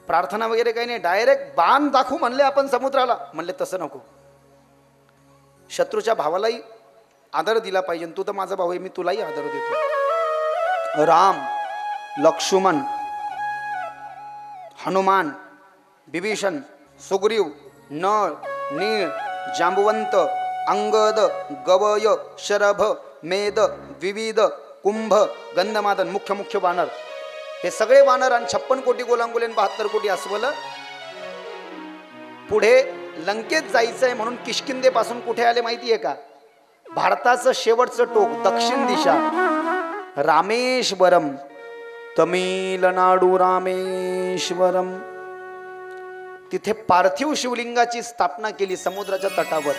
प्रार्थना वगैरे काही नाही डायरेक्ट बाण दाखवू म्हणले आपण समुद्राला म्हणले तसं नको शत्रूच्या भावालाही आदर दिला पाहिजे तू तर माझा भाऊ आहे मी तुलाही आदर देतो राम लक्ष्मण हनुमान विभीषण सुग्रीव नळ नीळ जांबुवंत अंगद गवय शरभ मेद विविध कुंभ गंधमादन मुख्य मुख्य वानर हे सगळे वानर आणि 56 कोटी गोलांगुलेन 72 कोटी अस्वल पुढे लंकेत जायचंय म्हणून किष्किंधे पासून कुठे आले माहितीये का भारताचं शेवटचं टोक दक्षिण दिशा रामेश्वरम तमिळनाडू रामेश्वरम तिथे पार्थिव शिवलिंगाची स्थापना केली समुद्राच्या तटावर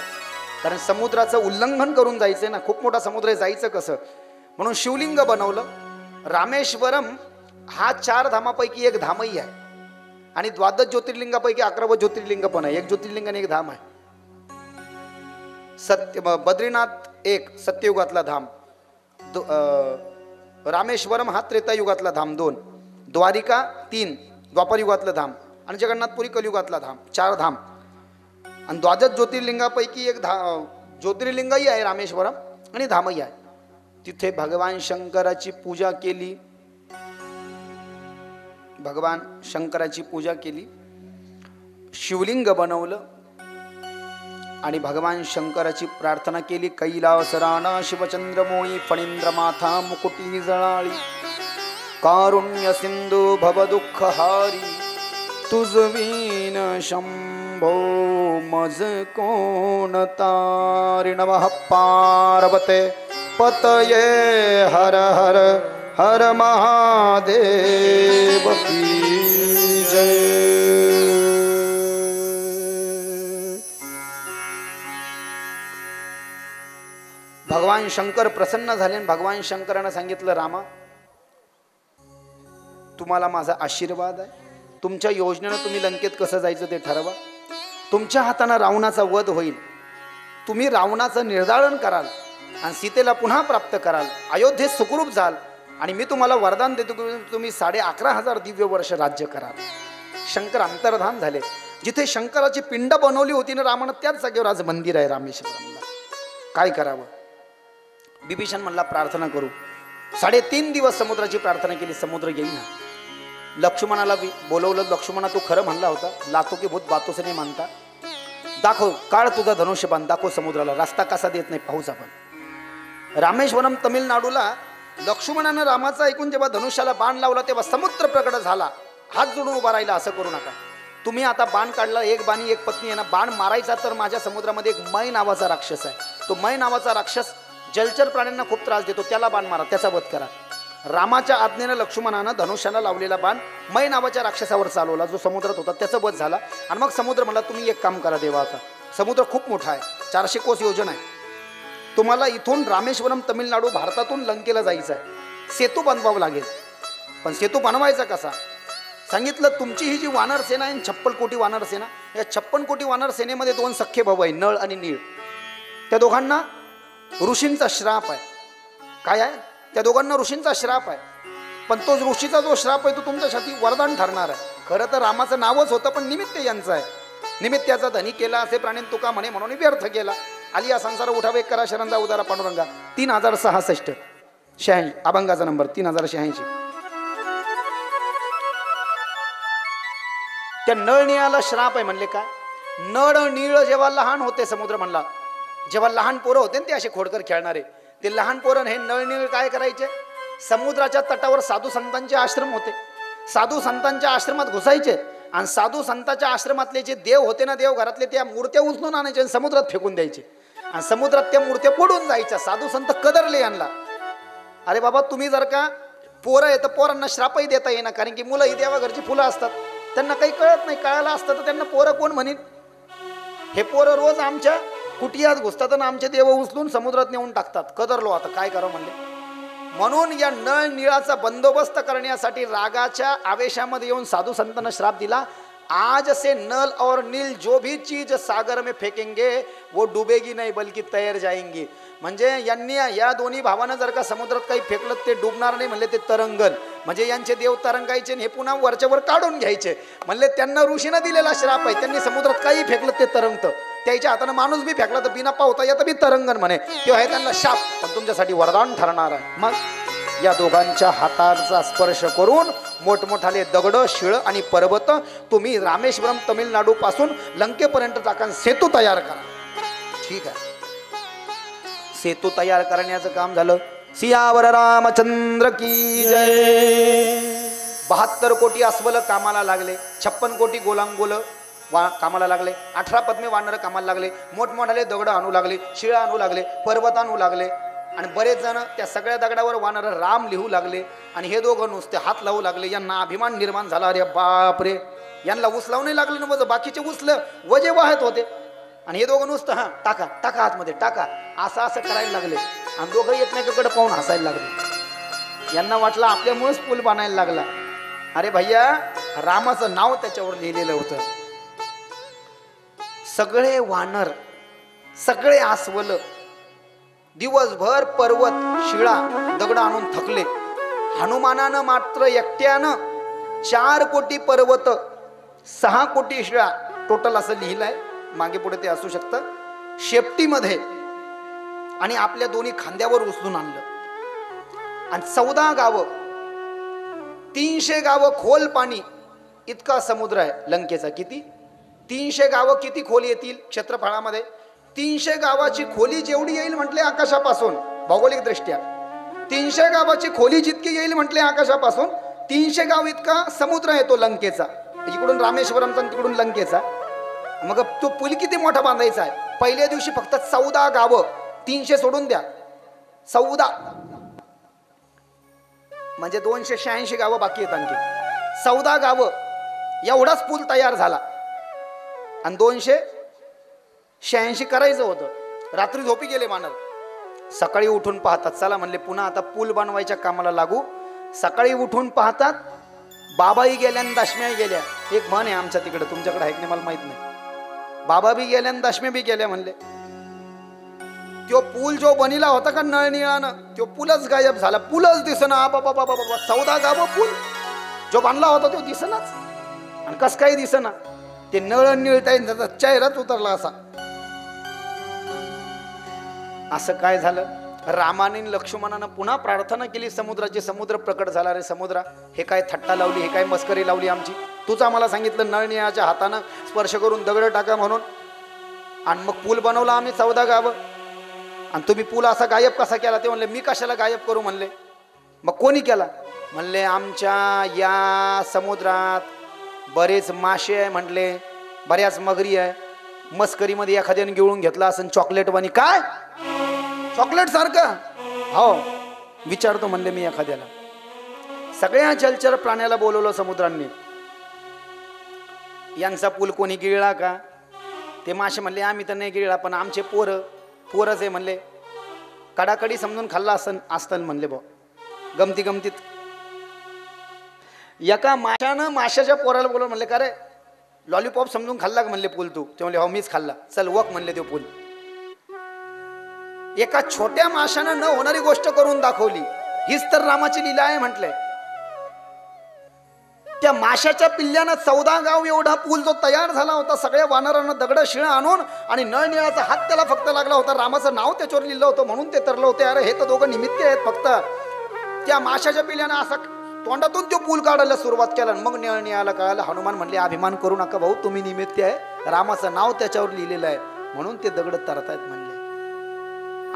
कारण समुद्राचं उल्लंघन करून जायचंय ना खूप मोठा समुद्र आहे जायचं कसं म्हणून शिवलिंग बनवलं रामेश्वरम हा 4 धामापैकी एक धामही आहे आणि द्वादश ज्योतिर्लिंगापैकी 11वं ज्योतिर्लिंग पण आहे एक ज्योतिर्लिंग आणि एक धाम आहे बद्रीनाथ एक सत्ययुगातला धाम रामेश्वरम हा त्रेतायुगातला धाम 2 द्वारिका 3 द्वापर युगातलं धाम आणि जगन्नाथपुरी कलियुगातला धाम 4 धाम आणि द्वादश ज्योतिर्लिंगापैकी एक ज्योतिर्लिंगही आहे रामेश्वरम आणि धामही आहे तिथे भगवान शंकराची पूजा केली भगवान शंकराची पूजा केली शिवलिंग बनवलं आणि भगवान शंकराची प्रार्थना केली कैलास राणा शिवचंद्रमोळी फणींद्र माथा मुकुटी जळाळी कारुण्य सिंधू भव दुःख हारी तुझवीन शंभो मज कोण तारी नमः पार्वते पतये हर हर हर महादेव की जय भगवान शंकर प्रसन्न झाले आणि भगवान शंकराने सांगितलं रामा तुम्हाला माझा आशीर्वाद आहे तुमच्या योजनेने तुम्ही लंकेत कसं जायचं ते ठरवा तुमच्या हाताने रावणाचा वध होईल तुम्ही रावणाचं निर्दालन कराल आणि सीतेला पुन्हा प्राप्त कराल, अयोध्येत सुखरूप जाल आणि मी तुम्हाला वरदान देतो की तुम्ही 11,500 दिव्य वर्ष राज्य कराल. शंकर अंतर्धान झाले. जिथे शंकराची पिंड बनवली होती ना रामानं, त्याच जागेवर आज मंदिर आहे रामेश्वरमला. काय करावं? बिभीषण म्हणला प्रार्थना करू. 3.5 दिवस समुद्राची प्रार्थना केली, समुद्र येईना. लक्ष्मणाला बोलवलं. लक्ष्मणा तू खरं म्हणला होता, लातो की भूत बातों से नहीं मानता, दाखव, काढ तुझा धनुष्यबाण, दाखव समुद्राला रस्ता कसा देत नाही पाहूच आपण. रामेश्वरम तमिळनाडूला लक्ष्मणानं रामाचा ऐकून जेव्हा धनुष्याला बाण लावला तेव्हा समुद्र प्रकट झाला. हात जोडून उभा राहिला, असं करू नका. तुम्ही आता बाण काढला, एक बाणी एक पत्नी आहे ना, बाण मारायचा तर माझ्या समुद्रामध्ये एक मै नावाचा राक्षस आहे. तो मै नावाचा राक्षस जलचर प्राण्यांना खूप त्रास देतो, त्याला बाण मारा, त्याचा वध करा. रामाच्या आज्ञेनं लक्ष्मणानं धनुष्याला लावलेला बाण मै नावाच्या राक्षसावर चालवला, जो समुद्रात होता, त्याचा वध झाला. आणि मग समुद्र म्हणला तुम्ही एक काम करा देवा, आता समुद्र खूप मोठा आहे, 400 कोस योजना आहे, तुम्हाला इथून रामेश्वरम तमिळनाडू भारतातून लंकेला जायचं आहे, सेतू बांधवावा लागेल. पण सेतू बनवायचा कसा? सांगितलं तुमची ही जी वानर सेना आहे 56 कोटी वानर सेना, या 56 कोटी वानर सेनेमध्ये 2 सख्खे भाऊ आहे, नळ आणि नीळ. त्या दोघांना ऋषींचा श्राप आहे. काय आहे? त्या दोघांना ऋषींचा श्राप आहे. पण तो ऋषीचा जो श्राप आहे तो तुमच्यासाठी वरदान ठरणार आहे. खरं तर रामाचं नावच होतं, पण निमित्त यांचं आहे. निमित्त्याचा धनी केला असे प्राणी तुका म्हणे, म्हणून व्यर्थ केला. आलिया संसार उठावे करा शरंजा उदारा पांडुरंगा. 3066 86 अभंगाचा नंबर 3086. त्या नळ निळाला श्राप आहे. म्हणले काय? नळ निळ जेव्हा लहान होते, समुद्र म्हणला जेव्हा लहान पोरं होते ते असे खोडकर खेळणारे, ते लहान पोरं हे नळ निळ काय करायचे? समुद्राच्या तटावर साधू संतांचे आश्रम होते, साधू संतांच्या आश्रमात घुसायचे आणि साधू संतांच्या आश्रमातले जे देव होते ना, देव घरातले, त्या मूर्त्या उचलून आणायचे आणि समुद्रात फेकून द्यायचे आणि समुद्रात त्या मूर्त्या पडून जायच्या. साधू संत कदरले यांना. अरे बाबा, तुम्ही जर का पोरं आहे तर पोरांना श्रापही देता येईना, कारण की मुलं ही देवा घरची फुलं असतात, त्यांना काही कळत नाही. कळायला असतं तर त्यांना पोरं कोण म्हणेन? हे पोरं रोज आमच्या कुटियात घुसतात आणि आमचे देव उचलून समुद्रात नेऊन टाकतात. कदरलो, आता काय करावं म्हणले. म्हणून या नळ निळाचा बंदोबस्त करण्यासाठी रागाच्या आवेशामध्ये येऊन साधू संतांना श्राप दिला. आज से नल और नील जो भी चीज सागर में फेकेंगे वो डुबेगी नहीं बल्कि तैर जाएंगी. म्हणजे यांनी या दोन्ही भावानं जर का समुद्रात काही फेकलं ते डुबणार नाही, म्हणले ते तरंगल. म्हणजे यांचे देव तरंगायचे हे पुन्हा वरच्यावर काढून घ्यायचे. म्हणले त्यांना ऋषीनं दिलेला श्राप आहे, त्यांनी समुद्रात काही फेकलं ते तरंगतं. त्याच्या हातानं माणूस बी फेकला तर बिना पावता येतं बी तरंगण म्हणे. तेव्हा हे त्यांना शाप, पण तुमच्यासाठी वरदान ठरणार आहे. मग या दोघांच्या हाताचा स्पर्श करून मोठमोठाले दगड, शिळ आणि पर्वत तुम्ही रामेश्वरम तमिळनाडू पासून लंकेपर्यंत टाका, सेतू तयार करा. ठीक आहे, सेतू तयार करण्याचं काम झालं. सियावर रामचंद्र की जय. 72 कोटी अस्वल कामाला लागले, 56 कोटी गोलांगोल कामाला लागले, 18 पद्मे वानर कामाला लागले, मोठमोठाले दगड आणू लागले, शिळ आणू लागले, पर्वत आणू लागले. आणि बरेच जण त्या सगळ्या दगडावर वानर राम लिहू लागले. आणि हे दोघं नुसते हात लावू लागले. यांना अभिमान निर्माण झाला. अरे बापरे, यांना उचलावं नाही लागलं ना, बाकीचे उचलं वजे वाहत होते. आणि हे दोघं नुसतं हां टाका टाका आतमध्ये टाका असं असं करायला लागले. आणि दोघं एकमेकाकडे पाहून हसायला लागले. यांना वाटलं आपल्यामुळेच पूल बांधायला लागला. अरे भैया, रामाचं नाव त्याच्यावर लिहिलेलं होतं. सगळे वानर, सगळे अस्वल दिवसभर पर्वत, शिळा, दगड आणून थकले. हनुमानानं मात्र एकट्यानं 4 कोटी पर्वत, 6 कोटी शिळा, टोटल असं लिहिलंय, मागे पुढे ते असू शकतं, शेपटीमध्ये आणि आपल्या दोन्ही खांद्यावर उचलून आणलं. आणि 14 गावं, 300 गावं खोल पाणी इतका समुद्र आहे लंकेचा. किती? 300 गावं किती खोल येतील क्षेत्रफळामध्ये? 300 गावाची खोली जेवढी येईल म्हटले आकाशापासून, भौगोलिक दृष्ट्या 300 गावाची खोली जितकी येईल म्हटले आकाशापासून, 300 गाव इतका समुद्र आहे तो लंकेचा. इकडून रामेश्वरमचा, तिकडून लंकेचा. मग तो पूल किती मोठा बांधायचा आहे? पहिल्या दिवशी फक्त 14 गावं, 300 सोडून द्या, 14 म्हणजे 286 गावं बाकी आहेत. आणखी 14 गावं, एवढाच पूल तयार झाला. आणि 286 करायचं होतं. रात्री झोपी गेले मानव. सकाळी उठून पाहतात, चला म्हणले पुन्हा आता पूल बनवायच्या कामाला लागू. सकाळी उठून पाहतात, बाबाही गेल्या आणि दशम्याही गेल्या. एक म्हण आहे आमच्या तिकडे, तुमच्याकडे आहे की नाही मला माहित नाही. बाबा बी गेल्या आणि दशम्या बी गेल्या म्हणले. तो पूल जो बनिला होता का नळनिळानं, तो पूलच गायब झाला. पूलच दिसना. बाबा बाबा बाबा 14 गाव पूल जो बांधला होता तो दिसनाच. आणि कस काही दिसना. ते नळ निळताय त्याचा चेहराच उतरला असा. असं काय झालं. रामाने लक्ष्मणानं पुन्हा प्रार्थना केली समुद्राची. समुद्र प्रकट झाला. रे समुद्रा, हे काय थट्टा लावली, हे काय मस्करी लावली आमची. तूच आम्हाला सांगितलं नळनिळाच्या हातानं स्पर्श करून दगड टाका म्हणून, आणि मग पूल बनवला आम्ही 14 गावं, आणि तुम्ही पूल असा गायब कसा केला. ते म्हणले मी कशाला गायब करू म्हणले. मग कोणी केला म्हणले आमच्या या समुद्रात बरेच मासे आहे म्हणले, बऱ्याच मगरी आहे. मस्करीमध्ये एखाद्याने गिळून घेतला असं चॉकलेट वाणी. काय चॉकलेट सारखं? हो विचारतो म्हणले मी एखाद्याला. सगळ्या जलचर प्राण्याला बोलवलं समुद्रांनी. यांचा पूल कोणी गिळला का? ते मासे म्हणले आम्ही तर नाही गिळला, पण आमचे पोरच आहे म्हणले. कडाकडी समजून खाल्ला असतं म्हणले भाऊ. गमती गमतीत एका माशानं माशाच्या पोराला बोलवलं. म्हणले का रे लॉलीपॉप समजून खाल्ला का म्हणले पूल तू? ते म्हणले हो मीच खाल्ला. चल वक म्हणले तो पूल. एका छोट्या माशानं न होणारी गोष्ट करून दाखवली. हीच तर रामाची लीला आहे म्हटलंय. त्या माशाच्या पिल्ल्यानं 14 गाव एवढा पूल जो तयार झाला होता, सगळ्या वानरांना दगड शिळ आणून, आणि नळनिळाचा हात त्याला फक्त लागला होता. रामाचं नाव त्याच्यावर लिहिलं होतं म्हणून ते तरलं होते. अरे हे तर दोघं निमित्त आहेत फक्त. त्या माशाच्या पिल्ल्यानं असा तोंडातून तो पूल काढायला सुरुवात केला. मग नळनिळाला कळालं. हनुमान म्हणले अभिमान करू नका भाऊ, तुम्ही निमित्त आहे. रामाचं नाव त्याच्यावर लिहिलेलं आहे म्हणून ते दगड तरतायत म्हणले.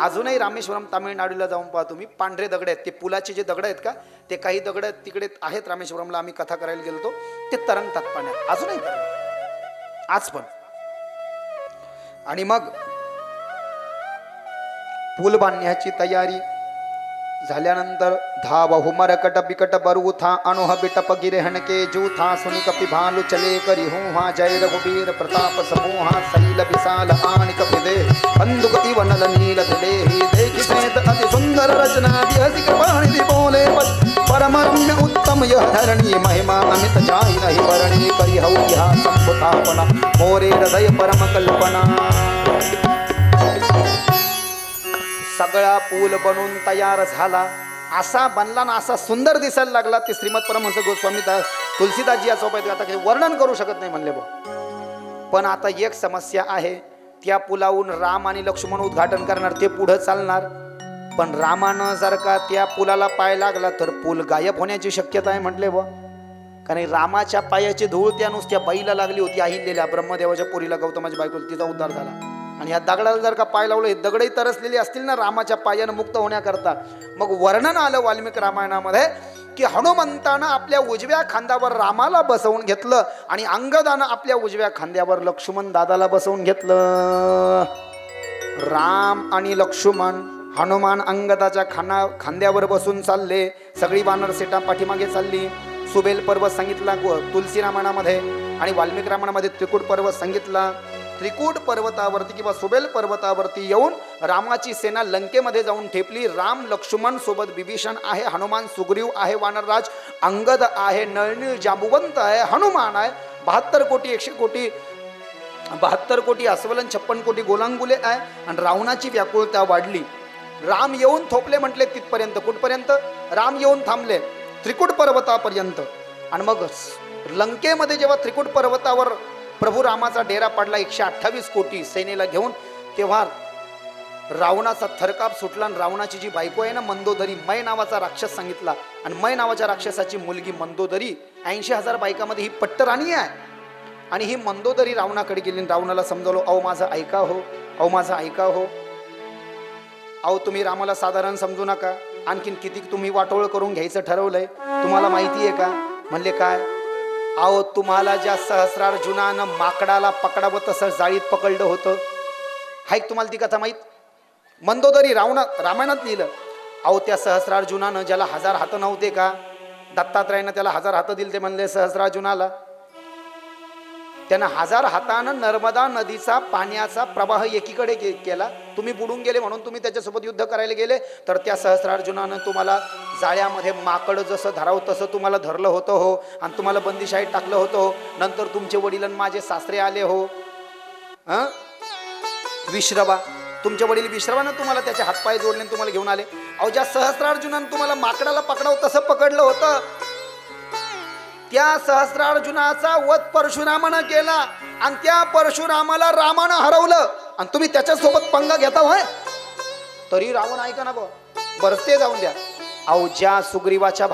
अजूनही रामेश्वरम तामिळनाडूला जाऊन पहा तुम्ही, पांढरे दगड आहेत. ते पुलाचे जे दगड आहेत का, ते काही दगड तिकडे आहेत रामेश्वरमला. आम्ही कथा करायला गेलो ते तरंगतात पाण्यात अजूनही आज पण. आणि मग पूल बांधण्याची तयारी झाल्यानंतर धावहु मरकट बिकट बरूथा अनुह बिटप गिरे हणके जूथा सुनि कपि भालु चले करि हुहा जय रघुबीर प्रताप समूहा सलील विशाल आनि कपिदे बंदुक इव नल नील दिलेहि देखि सहित अति सुंदर रचना बिहसि कृपाणि दि बोले परम रम्य उत्तम यह धरणी महिमा अमित जाहि नहि वर्णी करि हउ यह संपुतापना मोरे हृदय परम कल्पना. सगळा पूल बनून तयार झाला. असा बनला ना असा सुंदर दिसायला लागला. ते श्रीमद परमहंस गोस्वामी तुलसीदासजी या सोबत आता काही वर्णन करू शकत नाही म्हणले भाऊ. पण आता एक समस्या आहे. त्या पुलावून राम आणि लक्ष्मण उद्घाटन करणार, ते पुढे चालणार. पण रामानं जर का त्या पुलाला पाय लागला तर पूल गायब होण्याची शक्यता आहे म्हटले भाऊ. कारण रामाच्या पायाची धूळ त्या नुसत्या बाईला लागली होती. अहिल्याला ब्रह्मदेवाच्या पोरीला, गौतमाच्या बायकोला, तिचा उद्धार झाला. आणि ह्या दगडाला जर का पाय लावले, दगडही तरसलेली असतील ना रामाच्या पायानं मुक्त होण्याकरता. मग वर्णन आलं वाल्मिक रामायणामध्ये की हनुमंतानं आपल्या उजव्या खांद्यावर रामाला बसवून घेतलं आणि अंगदानं आपल्या उजव्या खांद्यावर लक्ष्मण दादाला बसवून घेतलं. राम आणि लक्ष्मण, हनुमान अंगदाच्या खांद्यावर बसून चालले. सगळी वानर सेटा पाठीमागे चालली. सुबेल पर्वत सांगितला तुलसी रामायणामध्ये, आणि वाल्मिक रामायणामध्ये त्रिकूट पर्वत सांगितला. त्रिकूट पर्वतावरती किंवा सुबेल पर्वतावरती येऊन रामाची सेना लंकेमध्ये जाऊन ठेपली. राम लक्ष्मण सोबत विभीषण आहे, हनुमान सुग्रीव आहे, वानरराज अंगद आहे, नळनीळ जांबुवंत आहे, हनुमान आहे, 72 कोटी 100 कोटी 72 कोटी अस्वलन 56 कोटी गोलांगुले आहे. आणि रावणाची व्याकुळता वाढली. राम येऊन थोपले म्हटले तिथपर्यंत. कुठपर्यंत? राम येऊन थांबले त्रिकूट पर्वतापर्यंत. आणि मग लंकेमध्ये जेव्हा त्रिकूट पर्वतावर प्रभू रामाचा डेरा पडला 128 कोटी सेनेला घेऊन, तेव्हा रावणाचा थरकाप सुटला. आणि रावणाची जी बायको आहे ना मंदोदरी, मै नावाचा राक्षस सांगितला. आणि मै नावाच्या राक्षसाची मुलगी मंदोदरी 80,000 बायकामध्ये ही पट्टराणी आहे. आणि ही मंदोदरी रावणाकडे गेली. रावणाला समजवलं, अहो माझं ऐका हो, अहो माझं ऐका हो, अहो तुम्ही रामाला साधारण समजू नका. आणखीन किती तुम्ही वाटोळ करून घ्यायचं ठरवलंय, तुम्हाला माहिती आहे का? म्हणले काय? अहो तुम्हाला ज्या सहस्रार्जुनानं माकडाला पकडावं तसं जाळीत पकडलं होतं, हायक तुम्हाला ती कथा माहीत? मंदोदरी रामायणात लिहिलं. अहो त्या सहस्रार्जुनानं ज्याला 1000 हात नव्हते का, दत्तात्रयानं त्याला 1000 हात दिले. ते म्हणले सहस्रार्जुनाला, त्यानं 1000 हातानं नर्मदा नदीचा पाण्याचा प्रवाह एकीकडे केला. तुम्ही बुडून गेले म्हणून तुम्ही त्याच्यासोबत युद्ध करायला गेले, तर त्या सहस्रार्जुनानं तुम्हाला जाळ्यामध्ये माकड जसं धराव तसं तुम्हाला धरलं होतं हो, आणि तुम्हाला बंदिशाहीत टाकलं होतं हो. नंतर तुमचे वडील माझे सासरे आले हो, विश्रवा तुमचे वडील विश्रावानं तुम्हाला त्याचे हातपाय जोडले आणि तुम्हाला घेऊन आले. अहो ज्या सहस्रार्जुनानं तुम्हाला माकडाला पकडावं तसं पकडलं होतं, त्या सहस्रार्जुनाचा वध परशुरामानं केला आणि त्या परशुरामाला रामानं हरवलं आणि तुम्ही त्याच्यासोबत पंगा घेता होय. तरी रावण ऐका ना बरं ते जाऊन द्या. अहो ज्या सुग्रीवाच्या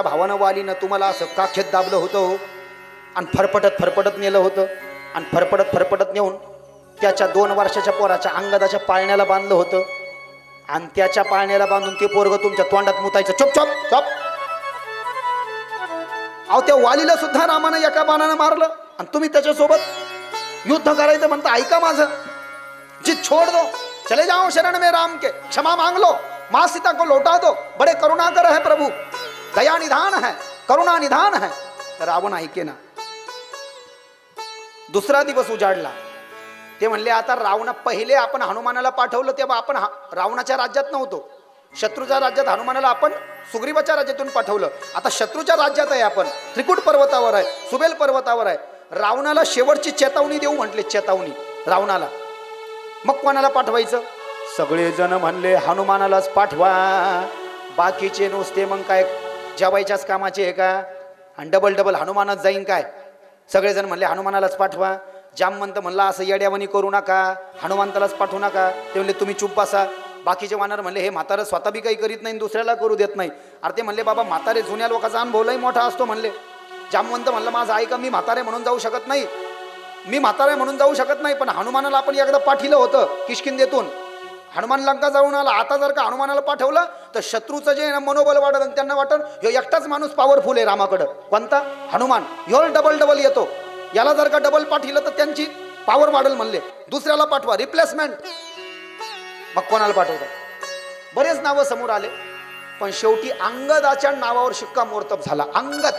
भावानं वालीनं तुम्हाला असं काखेत दाबलं होतं आणि फरफटत नेलं होतं आणि फरफटत नेऊन त्याच्या 2 वर्षाच्या पोराच्या अंगदाच्या पाळण्याला बांधलं होतं आणि त्याच्या पाळण्याला बांधून ते पोरग तुमच्या तोंडात मुतायचं. चुप चुप चुप. अहो त्या वालीला सुद्धा रामानं एका बाणानं मारलं आणि तुम्ही त्याच्यासोबत युद्ध करायचं म्हणता. ऐका माझं, जिद छोड़ दो, चले जाओ शरण में राम के, क्षमा मांग लो, माँ सीता को लौटा दो, बड़े करुणाकर है प्रभु, दया निधान है, करुणा निधान है. रावण ऐके ना. दुसरा दिवस उजाडला. ते म्हणले आता रावणा पहिले आपण हनुमानाला पाठवलं तेव्हा आपण रावणाच्या राज्यात नव्हतो, शत्रूच्या राज्यात हनुमानाला आपण सुग्रीवाच्या राज्यातून पाठवलं. आता शत्रूच्या राज्यात आहे आपण, त्रिकुट पर्वतावर आहे, सुबेल पर्वतावर आहे. रावणाला शेवटची चेतावणी देऊ म्हटले, चेतावणी रावणाला. मग कोणाला पाठवायचं? सगळेजण म्हणले हनुमानालाच पाठवा, बाकीचे नुसते मग काय जेवायच्याच कामाचे आहे का आणि डबल हनुमानच जाईन काय? सगळेजण म्हणले हनुमानालाच पाठवा. जामवंत म्हणला असं येड्यावानी करू नका, हनुमंतालाच पाठवू नका. ते म्हणले तुम्ही चुप बसा. बाकीचे वानर म्हणले हे म्हातारं स्वतः बी काही करीत नाही, दुसऱ्याला करू देत नाही. अरे ते म्हणले बाबा म्हातारे जुन्या लोकांचा अनुभवही मोठा असतो म्हणले. जामवंत म्हणलं माझं ऐका, मी म्हातारे म्हणून जाऊ शकत नाही, पण हनुमानाला आपण एकदा पाठिलं होतं किष्किंधेतून, हनुमान लंका जाऊन आला. आता जर का हनुमानाला पाठवलं तर शत्रूचं जे मनोबल वाढत आणि त्यांना वाटत ह्यो एकटाच माणूस पॉवरफुल आहे रामाकडं. कोणता? हनुमान. ह्यो डबल येतो. याला जर का डबल पाठिलं तर त्यांची पॉवर वाढेल म्हणले. दुसऱ्याला पाठवा, रिप्लेसमेंट. मग कोणाला पाठवतात? बरेच नावं समोर आले, पण शेवटी अंगदाच्या नावावर शिक्कामोर्तब झाला. अंगद,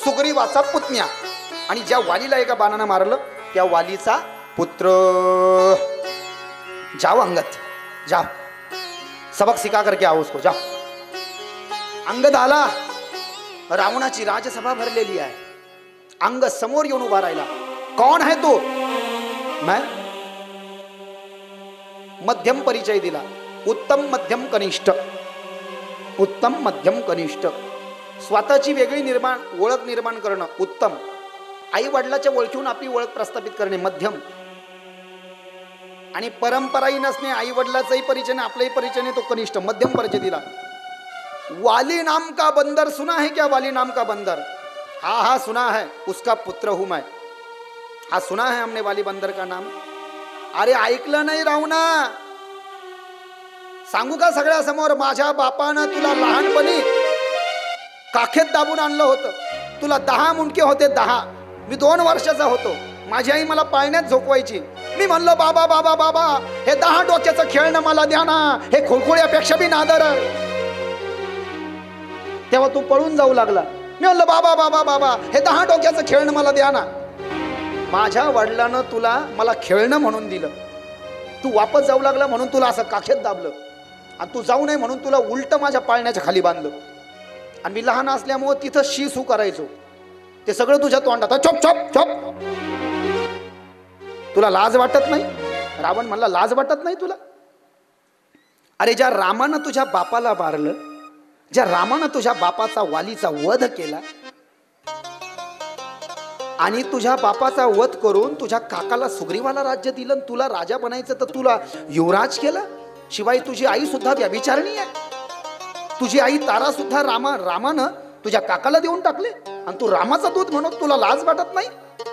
सुग्रीवाचा पुतण्या, आणि ज्या वालीला एका बाणानं मारलं त्या वालीचा पुत्र. जाओ अंगद, जाओ, सबक सिखा करके आओ उसको, जाओ. अंगद आला. रावणाची राजसभा भरलेली आहे. अंगद समोर येऊन उभा राहिला. कौन है तू? मैं. मध्यम परिचय दिला. उत्तम मध्यम कनिष्ठ. स्वतःची वेगळी ओळख निर्माण करणं उत्तम. आई वडिलाच्या ओळखीहून आपली ओळख प्रस्थापित करणे मध्यम. आणि परंपराही नसणे, आई वडिलाचाही परिचय नाही, आपलाही परिचय नाही, तो कनिष्ठ. मध्यम परिचय दिला. वाली नाम का बंदर सुना है क्या? वाली नाम का बंदर? हाँ सुना है, उसका पुत्र हूं मैं. हाँ सुना है हमने वाली बंदर का नाम. अरे ऐकलं नाही रावणा? सांगू का सगळ्या समोर? माझ्या बापानं तुला लहानपणी काखेत दाबून आणलं होतं. तुला 10 मुंडके होते, 10. मी 2 वर्षाचा होतो. माझी आई मला पाळण्यात झोपवायची. मी म्हणलो बाबा बाबा बाबा, हे 10 डोक्याचं खेळणं मला द्या ना, हे खुळखुळ्यापेक्षा बी नादर. तेव्हा तू पळून जाऊ लागला. मी म्हणलं बाबा बाबा बाबा, हे 10 डोक्याचं खेळणं मला द्या ना. माझ्या वडिलांनं तुला मला खेळणं म्हणून दिलं. तू वापस जाऊ लागला म्हणून तुला असं काखेत दाबलं, आणि तू जाऊ नये म्हणून तुला उलट माझ्या पाळण्याच्या खाली बांधलं. आणि मी लहान असल्यामुळे तिथं शी करायचो. ते सगळं तुझ्या तोंडात. चोप चोप चोप. तुला लाज वाटत नाही? रावण म्हणला लाज वाटत नाही तुला? अरे ज्या रामानं तुझ्या बापाला मारलं, ज्या रामानं तुझ्या बापाचा वालीचा वध केला, आणि तुझ्या बापाचा वध करून तुझ्या काकाला सुग्रीवाला राज्य दिलं, तुला राजा बनायचं तर तुला युवराज केला. शिवाय तुझी आई सुद्धा व्यभिचारणी आहे. तुझी आई तारा सुद्धा रामानं तुझ्या काकाला देऊन टाकले, आणि तू रामाचा दूत म्हणून तुला लाज वाटत नाही?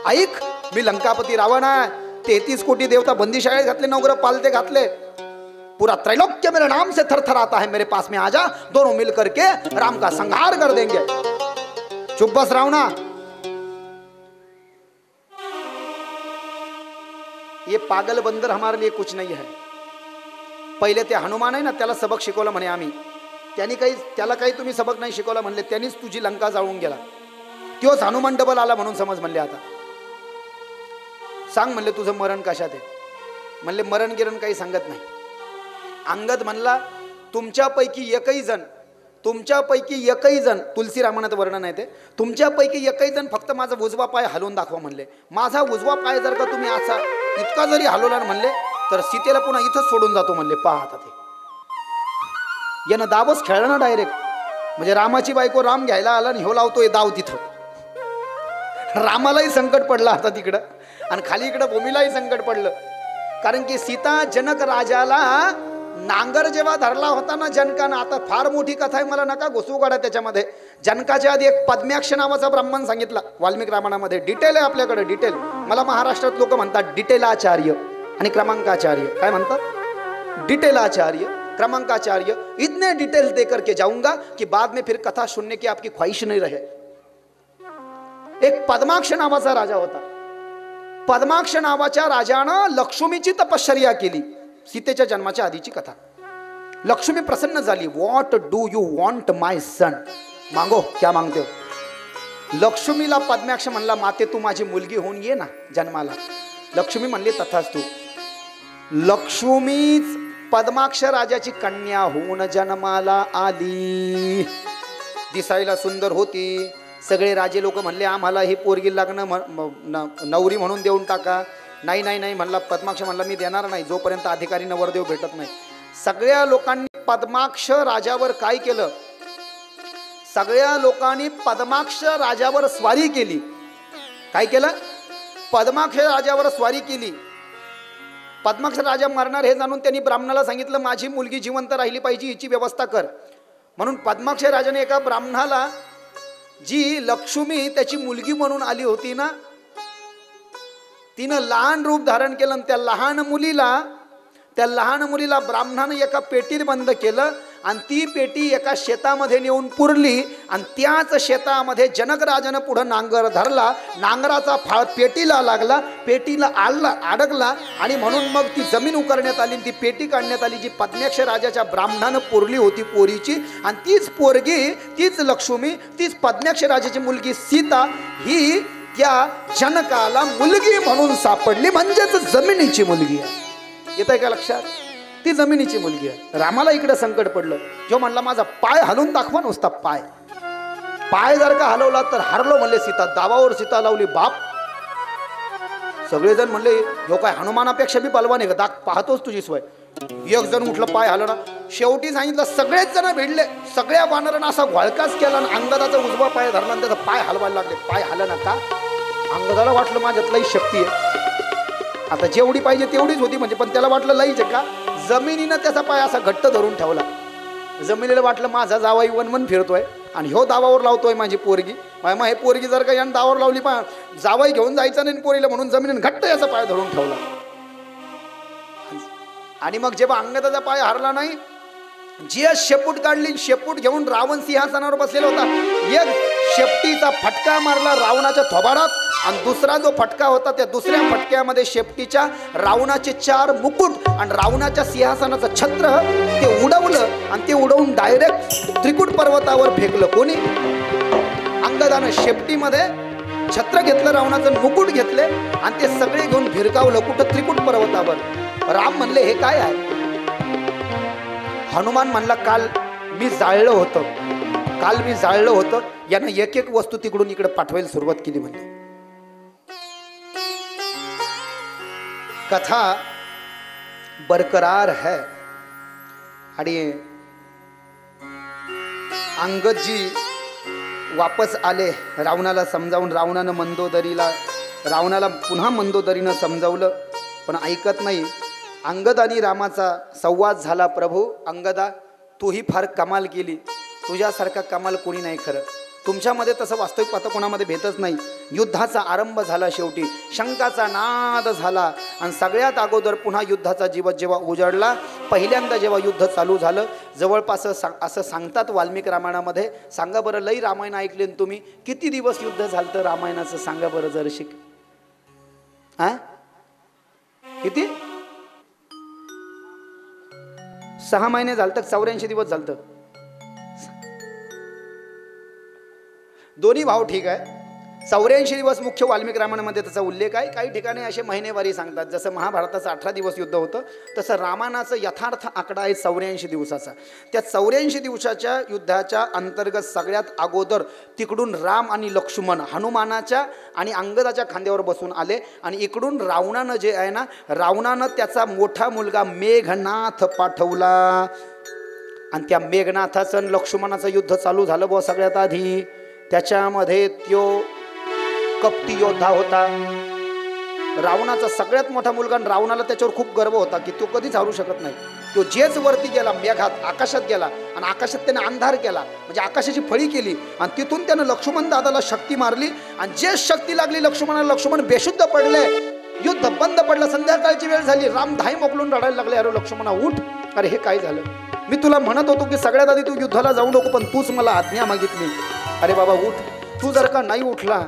ऐक, मी लंकापती रावण आहे. 33 कोटी देवता बंदीशाळेत घातले, नवग्रह पालते घातले. पूरा त्रैलोक्य मेरे नाम से थर आता है. मेरे पास में आजा, दोनों मिल करके राम का संहार कर देंगे. चुप बस रावणा. ये पागल बंदर हमारे लिए कुछ नहीं है. पहिले ते हनुमान आहे ना, त्याला सबक शिकवलं म्हणे आम्ही. त्याला काही तुम्ही सबक नाही शिकवला म्हणले, त्यांनीच तुझी लंका जाळून गेला. तोच हनुमान डबल आला म्हणून समज म्हणले. आता सांग म्हणले तुझं मरण कशात आहे? म्हणले मरण गिरण काही सांगत नाही. अंगद म्हणला तुमच्यापैकी एकही जण, तुलसी रामायणात वर्णन आहे ते, तुमच्यापैकी एकही जण फक्त माझा उजवा पाय हलवून दाखवा म्हणले. माझा उजवा पाय जर का तुम्ही असा इतका जरी हलवला म्हणले तर सीतेला पुन्हा इथंच सोडून जातो म्हणले. पहा आता ते यानं दावच खेळला ना डायरेक्ट. म्हणजे रामाची बायको राम घ्यायला आला आणि ह्यो लावतोय दाव तिथं. रामालाही संकट पडलं आता तिकडं आणि खाली इकडं भूमीलाही संकट पडलं. कारण की सीता जनक राजाला नांगर जेव्हा धरला होता ना जनकानं, आता फार मोठी कथा आहे, मला नका घुसू काढा त्याच्यामध्ये. जनकाच्या आधी एक पद्म्याक्ष नावाचा ब्राह्मण सांगितला वाल्मिक रामायणामध्ये. डिटेल आहे आपल्याकडे, डिटेल. मला महाराष्ट्रात लोक म्हणतात डिटेलाचार्य आणि क्रमांकाचार्य. काय म्हणतात? डिटेलाचार्य, क्रमांकाचार्य. इतने डिटेल दे करके जाऊंगा कि बाद में फिर कथा सुनने की आपकी ख्वाहिश नहीं रहे. एक पद्माक्ष नावाचा राजा होता. पद्माक्ष नावाच्या राजानं लक्ष्मीची तपश्चर्या केली. सीतेच्या जन्माच्या आधीची कथा. लक्ष्मी प्रसन्न झाली. What do you want my son? मागो, क्या मागते हो? लक्ष्मीला पद्माक्ष म्हणला, माते तू माझी मुलगी होऊन ये ना जन्माला. लक्ष्मी म्हणली तथास्तु. लक्ष्मीच पद्माक्ष राजाची कन्या होऊन जन्माला आली. दिसायला सुंदर होती. सगळे राजे लोक म्हणले आम्हाला ही पोरगी लग्न नवरी म्हणून देऊन टाका. नाही नाही नाही म्हणला पद्माक्ष. म्हणला मी देणार नाही जोपर्यंत अधिकारी नवरदेव भेटत नाही. सगळ्या लोकांनी पद्माक्ष राजावर काय केलं? सगळ्या लोकांनी पद्माक्ष राजावर स्वारी केली. काय केलं? पद्माक्ष राजावर स्वारी केली. पद्माक्ष राजा मरणार हे जाणून त्यांनी ब्राह्मणाला सांगितलं माझी मुलगी जिवंत राहिली पाहिजे, हिची व्यवस्था कर. म्हणून पद्माक्ष राजाने एका ब्राह्मणाला, जी लक्ष्मी त्याची मुलगी म्हणून आली होती ना, तिनं लहान रूप धारण केलं. त्या लहान मुलीला ब्राह्मणानं एका पेटीत बंद केलं आणि ती पेटी एका शेतामध्ये नेऊन पुरली. आणि त्याच शेतामध्ये जनक राजानं पुढं नांगर धरला. नांगराचा फाळ पेटीला लागला, पेटीला अडकला आणि म्हणून मग ती जमीन उकरण्यात आली. ती पेटी काढण्यात आली जी पद्माक्ष राजाच्या ब्राह्मणानं पुरली होती पोरीची. आणि तीच पोरगी, तीच लक्ष्मी, तीच पद्माक्ष राजाची मुलगी सीता ही त्या जनकाला मुलगी म्हणून सापडली. म्हणजेच जमिनीची मुलगी आहे. येत आहे का लक्षात? ती जमिनीची मुलगी आहे. रामाला इकडे संकट पडलं. जो म्हणला माझा पाय हलवून दाखवा, नुसता पाय जर का हलवला तर हरलो म्हणले सीता. दावावर सीता लावली बाप. सगळेजण म्हणले जो काय हनुमानापेक्षा बी बलवान आहे का? दाख पाहतोच तुझी सोय. एक जण उठलं, पाय हलवला. शेवटी सांगितलं सगळेच जण भिडले. सगळ्या वानरांना असा घोळकाच केला आणि अंगदाचा उजवा पाय धरला आणि त्याचा पाय हलवायला लागले. पाय हलना का? अंगदाला वाटलं माझ्यातलाही शक्ती आहे. आता जेवढी पाहिजे तेवढीच होती म्हणजे, पण त्याला वाटलं लईच आहे का? जमिनीनं त्याचा पाय असा घट्ट धरून ठेवला. जमिनीला वाटलं माझा जावाई वनवन फिरतोय आणि ह्यो दावावर लावतोय माझी पोरगी. मग हे पोरगी जर का यानं दावावर लावली, पण जावाई घेऊन जायचं नाही पोरीला म्हणून जमिनीनं घट्ट याचा पाय धरून ठेवला. आणि मग जेव्हा अंगदाचा पाय हरला नाही, जी शेपूट काढली, शेपूट घेऊन रावण सिंहासनावर बसलेला होता. एक शेपटीचा फटका मारला रावणाच्या थोबाडात आणि दुसरा जो फटका होता त्या दुसऱ्या फटक्यामध्ये शेपटीच्या रावणाचे 4 मुकुट आणि रावणाच्या सिंहासनाचं छत्र ते उडवलं आणि ते उडवून डायरेक्ट त्रिकुट पर्वतावर फेकलं. कोणी? अंगदानं शेपटीमध्ये छत्र घेतलं, रावणाचं मुकुट घेतले आणि ते सगळे घेऊन भिरकावलं. कुठं? त्रिकुट पर्वतावर. राम म्हणले हे काय आहे? हनुमान म्हणला काल मी जाळलं होतं. यानं एक एक वस्तू तिकडून इकडे पाठवायला सुरुवात केली. म्हणजे कथा बरकरार है. आणि अंगदजी वापस आले रावणाला समजावून. रावणाला पुन्हा मंदोदरीनं समजावलं पण ऐकत नाही. अंगद आणि रामाचा संवाद झाला. प्रभू अंगदा, तूही फार कमाल केली. तुझ्यासारखा कमाल कोणी नाही खरं. तुमच्यामध्ये तसं वास्तविक पाहता कोणामध्ये भेटच नाही. युद्धाचा आरंभ झाला. शेवटी शंकाचा नाद झाला आणि सगळ्यात अगोदर पुन्हा युद्धाचा जीवत जेव्हा उजाडला. पहिल्यांदा जेव्हा युद्ध चालू झालं, जवळपास असं सांगतात वाल्मिक रामायणामध्ये. सांगा बरं, लई रामायण ऐकले तुम्ही, किती दिवस युद्ध झालं तर रामायणाचं सांगा बरं जर शिक. किती? 6 महिने झालं तर 84 दिवस झालं. दोन्ही भाव ठीक आहे. 84 दिवस मुख्य वाल्मिक रामायणामध्ये त्याचा उल्लेख आहे. काही ठिकाणी असे महिनेवारी सांगतात. जसं महाभारताचं 18 दिवस युद्ध होतं, तसं रामायणाचं यथार्थ आकडा आहे 84 दिवसाचा. त्या 84 दिवसाच्या युद्धाच्या अंतर्गत सगळ्यात अगोदर तिकडून राम आणि लक्ष्मण हनुमानाच्या आणि अंगदाच्या खांद्यावर बसून आले आणि इकडून रावणानं जे आहे ना, रावणानं त्याचा मोठा मुलगा मेघनाथ पाठवला आणि त्या मेघनाथाचं आणि लक्ष्मणाचं युद्ध चालू झालं बुवा. सगळ्यात आधी त्याच्यामध्ये त्यो कपटी योद्धा होता, रावणाचा सगळ्यात मोठा मुलगा. रावणाला त्याच्यावर खूप गर्व होता की तो कधीच हारू शकत नाही. तो जेच वरती गेला मेघात, आकाशात गेला आणि आकाशात त्याने अंधार केला, म्हणजे आकाशाची फळी केली आणि तिथून त्यानं लक्ष्मण दादाला शक्ती मारली आणि जे शक्ती लागली लक्ष्मणाला, लक्ष्मण बेशुद्ध पडले, युद्ध बंद पडलं. संध्याकाळची वेळ झाली, राम धाई मोकलून रडायला लागले, अरे लक्ष्मणा उठ, अरे हे काय झालं? मी तुला म्हणत होतो की सगळ्यात आधी तू युद्धाला जाऊ नको, पण तूच मला आज्ञा मागितली. अरे बाबा उठ, तू जर का नाही उठला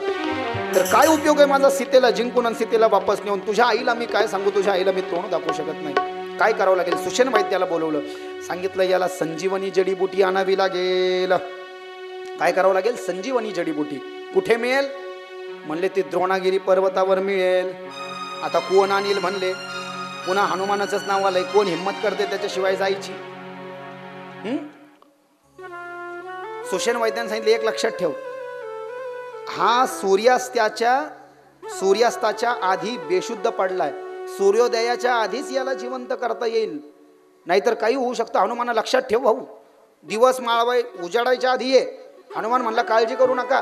तर काय उपयोग आहे माझा सीतेला जिंकून आणि सीतेला वापस नेऊन? तुझ्या आईला मी काय सांगू? तुझ्या आईला मी तोंड दाखवू शकत नाही. काय करावं लागेल? सुषेण वैद्याला बोलवलं, सांगितलं याला संजीवनी जडीबुटी आणावी लागेल. काय करावं लागेल? संजीवनी जडीबुटी कुठे मिळेल? म्हणले ती द्रोणागिरी पर्वतावर मिळेल. आता कोण आणील म्हणले? पुन्हा हनुमानाचंच नाव आलंय, कोण हिंमत करते त्याच्याशिवाय जायची? सुषेण वैद्याने सांगितलं एक लक्षात ठेव, हा सूर्यास्ताच्या आधी बेशुद्ध पडलाय, सूर्योदयाच्या आधीच याला जिवंत करता येईल, नाहीतर काही होऊ शकतं. हनुमाना लक्षात ठेव भाऊ, दिवस माळवाय उजाडायच्या आधी ये. हनुमान म्हणला काळजी करू नका,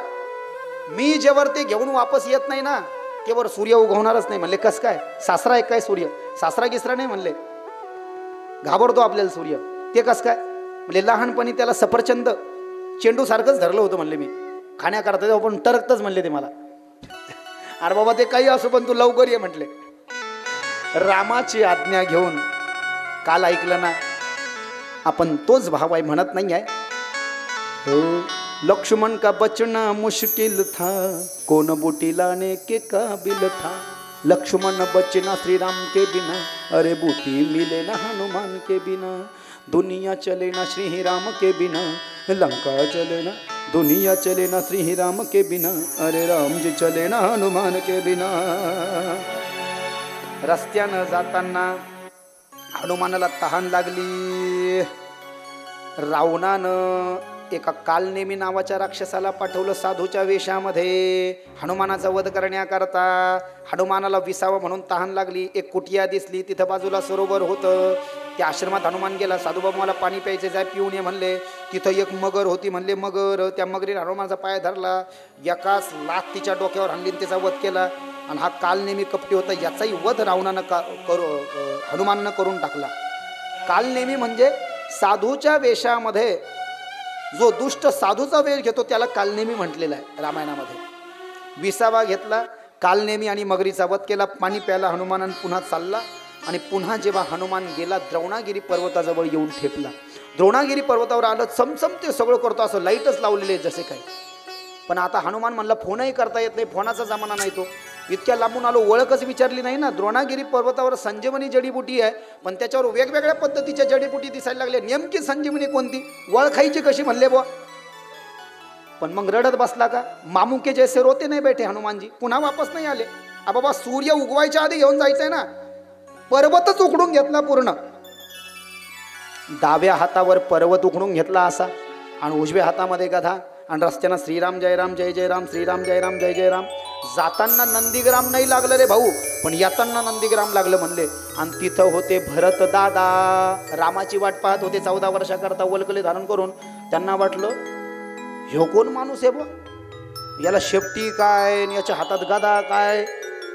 मी जेवर ते घेऊन वापस येत नाही ना तेवर सूर्य उगवणारच नाही. म्हणले कस काय? सासरा एक काय सूर्य? सासरा गिसरा नाही म्हणले, घाबरतो आपल्याला सूर्य. ते कस काय? म्हणजे लहानपणी त्याला सफरचंद चेंडू सारखंच धरलं होतं म्हणले मी खाण्याकरता, तेव्हा पण टरकतच म्हणले ते मला. अरे बाबा ते काही असो पण तू लवकर ये म्हटले. रामाची आज्ञा घेऊन काल ऐकलं ना आपण, तोच भाव आहे. म्हणत नाही आहे लक्ष्मण का बचना मुश्किल था, कौन बूटी लाने के काबिल था. लक्ष्मण बचना श्री राम के बिना, अरे बूटी मिले ना हनुमान के बिना. दुनिया चले ना श्री राम के बिना, लंका चले ना दुनिया चले ना श्री राम के बिना, अरे राम जी चले ना हनुमान के बिना. रस्त्यानं जाताना हनुमानाला तहान लागली. रावणानं एका कालनेमी नावाच्या राक्षसाला पाठवलं साधूच्या वेशामध्ये हनुमानाचा वध करण्याकरता. हनुमानाला विसावं म्हणून तहान लागली. एक कुटिया दिसली, तिथं बाजूला सरोवर होतं. त्या आश्रमात हनुमान गेला. साधूबाबा मला पाणी प्यायचे, जाय पिऊन ये म्हणले. तिथं एक मगर होती, म्हणले मगर. त्या मगरीने हनुमानाचा पाय धरला, एकाच लाथ तिच्या डोक्यावर आणली, त्याचा वध केला. आणि हा कालनेमी कपटी होता, याचाही वध रावणानं हनुमानानं करून टाकला. कालनेमी म्हणजे साधूच्या वेशामध्ये जो दुष्ट साधूचा वेश घेतो त्याला कालनेमी म्हटलेला आहे रामायणामध्ये. विसावा घेतला, कालनेमी आणि मगरीचा वध केला, पाणी प्यायला हनुमानानं पुन्हा चालला. आणि पुन्हा जेव्हा हनुमान गेला द्रोणागिरी पर्वताजवळ येऊन ठेपला. द्रोणागिरी पर्वतावर आलं, चमचम ते सगळं करतो, असं लाईटच लावलेले जसे काही. पण आता हनुमान म्हणला फोनही करता येत नाही, फोनाचा जमाना नाही. तो इतक्या लांबून आलो, ओळखच विचारली नाही ना. द्रोणागिरी पर्वतावर संजीवनी जडीबुटी आहे, पण त्याच्यावर वेगवेगळ्या पद्धतीच्या जडीबुटी दिसायला लागल्या. नेमकी संजीवनी कोणती, ओळखायची कशी म्हणले बुवा. पण मग रडत बसला का? मामू के जैसे रोते नाही बैठे हनुमानजी. पुन्हा वापस नाही आले. बाबा सूर्य उगवायच्या आधी घेऊन जायचंय ना. पर्वतच उकडून घेतला पूर्ण. डाव्या हातावर पर्वत उकडून घेतला असा आणि उजव्या हातामध्ये गधा. आणि रस्त्यानं श्रीराम जय राम जय जय राम, श्रीराम जय राम जय जय राम. जाताना नंदीग्राम नाही लागलं रे भाऊ, पण येताना नंदीग्राम लागलं म्हणले. आणि तिथं होते भरत दादा, रामाची वाट पाहत होते 14 वर्षाकरता वलकले धारण करून. त्यांना वाटलं ह्यो कोण माणूस आहे बा, याला शेपटी काय, याच्या हातात गदा काय,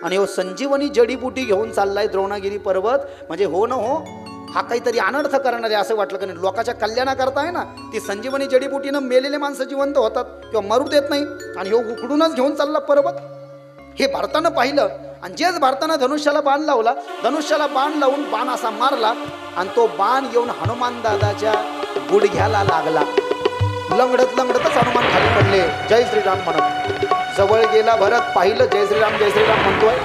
आणि हो संजीवनी जडीबुटी घेऊन चाललाय द्रोणागिरी पर्वत. म्हणजे हो ना हो, हा काहीतरी अनर्थ करणार आहे असं वाटलं. का नाही, लोकांच्या कल्याणाकरता आहे ना ती संजीवनी जडीबुटीनं मेलेले माणसं जिवंत होतात किंवा मरू देत नाही. आणि हो उकडूनच घेऊन चालला पर्वत. हे भारतानं पाहिलं आणि जेच भारतानं धनुष्याला बाण लावला, धनुष्याला बाण लावून बाण असा मारला आणि तो बाण येऊन हनुमान दादाच्या गुडघ्याला लागला. लंगडत लंगडतच हनुमान खाली पडले, जय श्रीराम म्हणत. जवळ गेला भरत, पाहिलं जय श्रीराम म्हणतोय.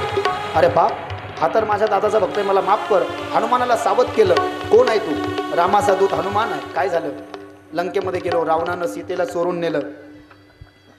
अरे बाप, हा तर माझ्या दादाचा भक्त आहे, मला माफ कर. हनुमानाला सावध केलं. कोण आहे तू? रामाचा दूत हनुमान आहे. काय झालं? लंकेमध्ये गेलो, रावणानं सीतेला चोरून नेलं.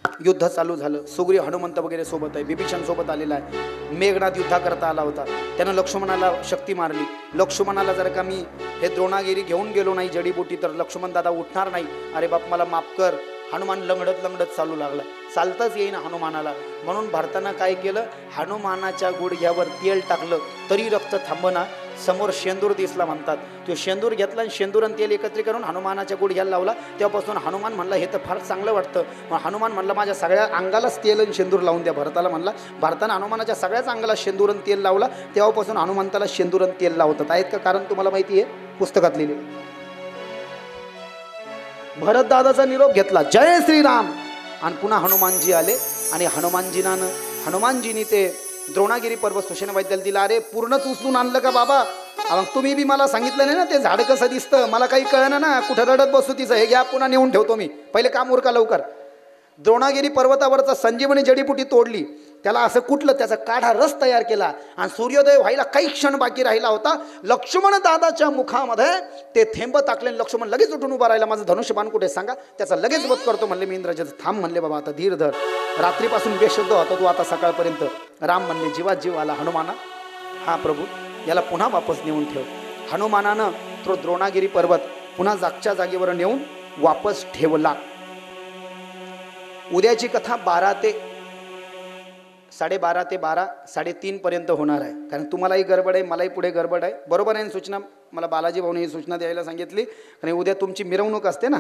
युद्ध चालू झालं. सुग्रीव हनुमंत वगैरे सोबत आहे, बिभीषण सोबत आलेला आहे. मेघनाथ युद्धा करता आला होता. त्यानं लक्ष्मणाला शक्ती मारली. लक्ष्मणाला जर का मी हे द्रोणागिरी घेऊन गेलो नाही जडीबुटी तर लक्ष्मण दादा उठणार नाही. अरे बाप मला माफ कर. हनुमान लंगडत लंगडत चालू लागला. चालताच येईना हनुमानाला. म्हणून भारतानं काय केलं, हनुमानाच्या गुडघ्यावर तेल टाकलं तरी रक्त थांबना. समोर शेंदूर दिसला म्हणतात. तो शेंदूर घेतला आणि शेंदूर आणि तेल एकत्र करून हनुमानाच्या गुडघ्याला लावला. तेव्हापासून हनुमान म्हणला हे तर फार चांगलं वाटतं. मग हनुमान म्हणला माझ्या सगळ्या अंगालाच तेल आणि शेंदूर लावून द्या. भरताला म्हणला. भारतानं हनुमानाच्या सगळ्याच अंगाला शेंदूर आणि तेल लावला. तेव्हापासून हनुमंताला शेंदूर आणि तेल लावतात. आहेत का कारण तुम्हाला माहिती आहे, पुस्तकात लिहिले. भरत दादाचा निरोप घेतला, जय श्रीराम. आणि पुन्हा हनुमानजी आले आणि हनुमानजीनी ते द्रोणागिरी पर्वत सुषेणवैद्याला दिला. अरे पूर्णच उचलून आणलं का बाबा? मग तुम्ही बी मला सांगितलं नाही ना ते झाड कसं दिसतं, मला काही कळलं ना. कुठं रडत बसू तिचं, हे घ्या पुन्हा नेऊन ठेवतो मी. पहिले काम उरका लवकर. द्रोणागिरी पर्वतावरचा संजीवनी जडीबुटी तोडली. त्याला असं कुठलं, त्याचा काढा रस तयार केला आणि सूर्योदय व्हायला काही क्षण बाकी राहिला होता. लक्ष्मण दादाच्या मुखामध्ये ते थेंब टाकले. लक्ष्मण लगेच उठून उभा राहिला. माझं धनुष्यबाण कुठे सांगा, त्याचा लगेच वध करतो म्हणले. मी इंद्रजित थांब म्हणले, बाबा आता धीर धर. रात्रीपासून बेशुद्ध होता तू, आता सकाळपर्यंत. राम म्हणले जीवात जीव आला. हनुमाना हा प्रभू याला पुन्हा वापस नेऊन ठेव. हनुमानानं तो द्रोणागिरी पर्वत पुन्हा जागच्या जागेवर नेऊन वापस ठेवला. उद्याची कथा 12 ते 3:30 पर्यंत होणार आहे. कारण तुम्हालाही गडबड आहे, मलाही पुढे गडबड आहे. बरोबर आहे सूचना. मला बालाजी भाऊने ही सूचना द्यायला सांगितली. आणि उद्या तुमची मिरवणूक असते ना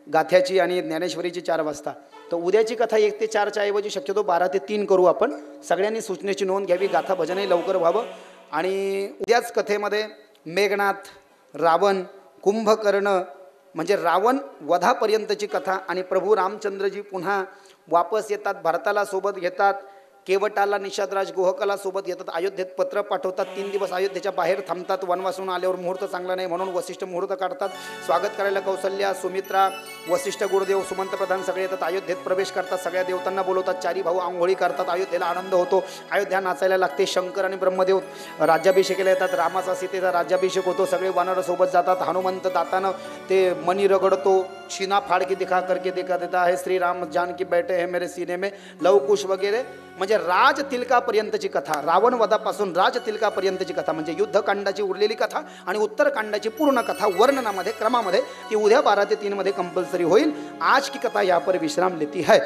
गाथ्याची आणि ज्ञानेश्वरीची 4 वाजता. तर उद्याची कथा 1 ते 4च्या ऐवजी शक्यतो 12 ते 3 करू आपण. सगळ्यांनी सूचनेची नोंद घ्यावी. गाथा भजनही लवकर व्हावं. आणि उद्याच कथेमध्ये मेघनाथ, रावण, कुंभकर्ण म्हणजे रावण वधापर्यंतची कथा. आणि प्रभू रामचंद्रजी पुन्हा वापस येतात, भरताला सोबत घेतात, केवटाला निषादराज गोहकाला सोबत घेतात, अयोध्येत पत्र पाठवतात. 3 दिवस अयोध्येच्या बाहेर थांबतात. वनवासून आल्यावर मुहूर्त चांगला नाही म्हणून वसिष्ठ मुहूर्त काढतात. स्वागत करायला कौसल्या, सुमित्रा, वसिष्ठ, गुरुदेव, सुमंत प्रधान सगळे येतात. अयोध्येत प्रवेश करतात. सगळ्या देवतांना बोलवतात. 4 भाऊ आंघोळी करतात. अयोध्येला आनंद होतो. अयोध्या नाचायला लागते. शंकर आणि ब्रह्मदेव राज्याभिषेकाला येतात. रामाचा सीतेचा राज्याभिषेक होतो. सगळे वानर सोबत जातात. हनुमंत दातानं ते मणी रगडतो. शीना फाड़ के दिखा करके दिखा देता है श्री राम जानकी बैठे है मेरे सीने में लवकुश वगैरे. म्हणजे राज तिलकापर्यंतची कथा, रावण वधापासून राज तिलकापर्यंतची कथा म्हणजे युद्धकांडाची उरलेली कथा आणि उत्तरकांडाची पूर्ण कथा वर्णनामध्ये क्रमामध्ये ती उद्या 12 ते 3 मध्ये कंपल्सरी होईल. आज की कथा यहाँ पर विश्राम लेती है.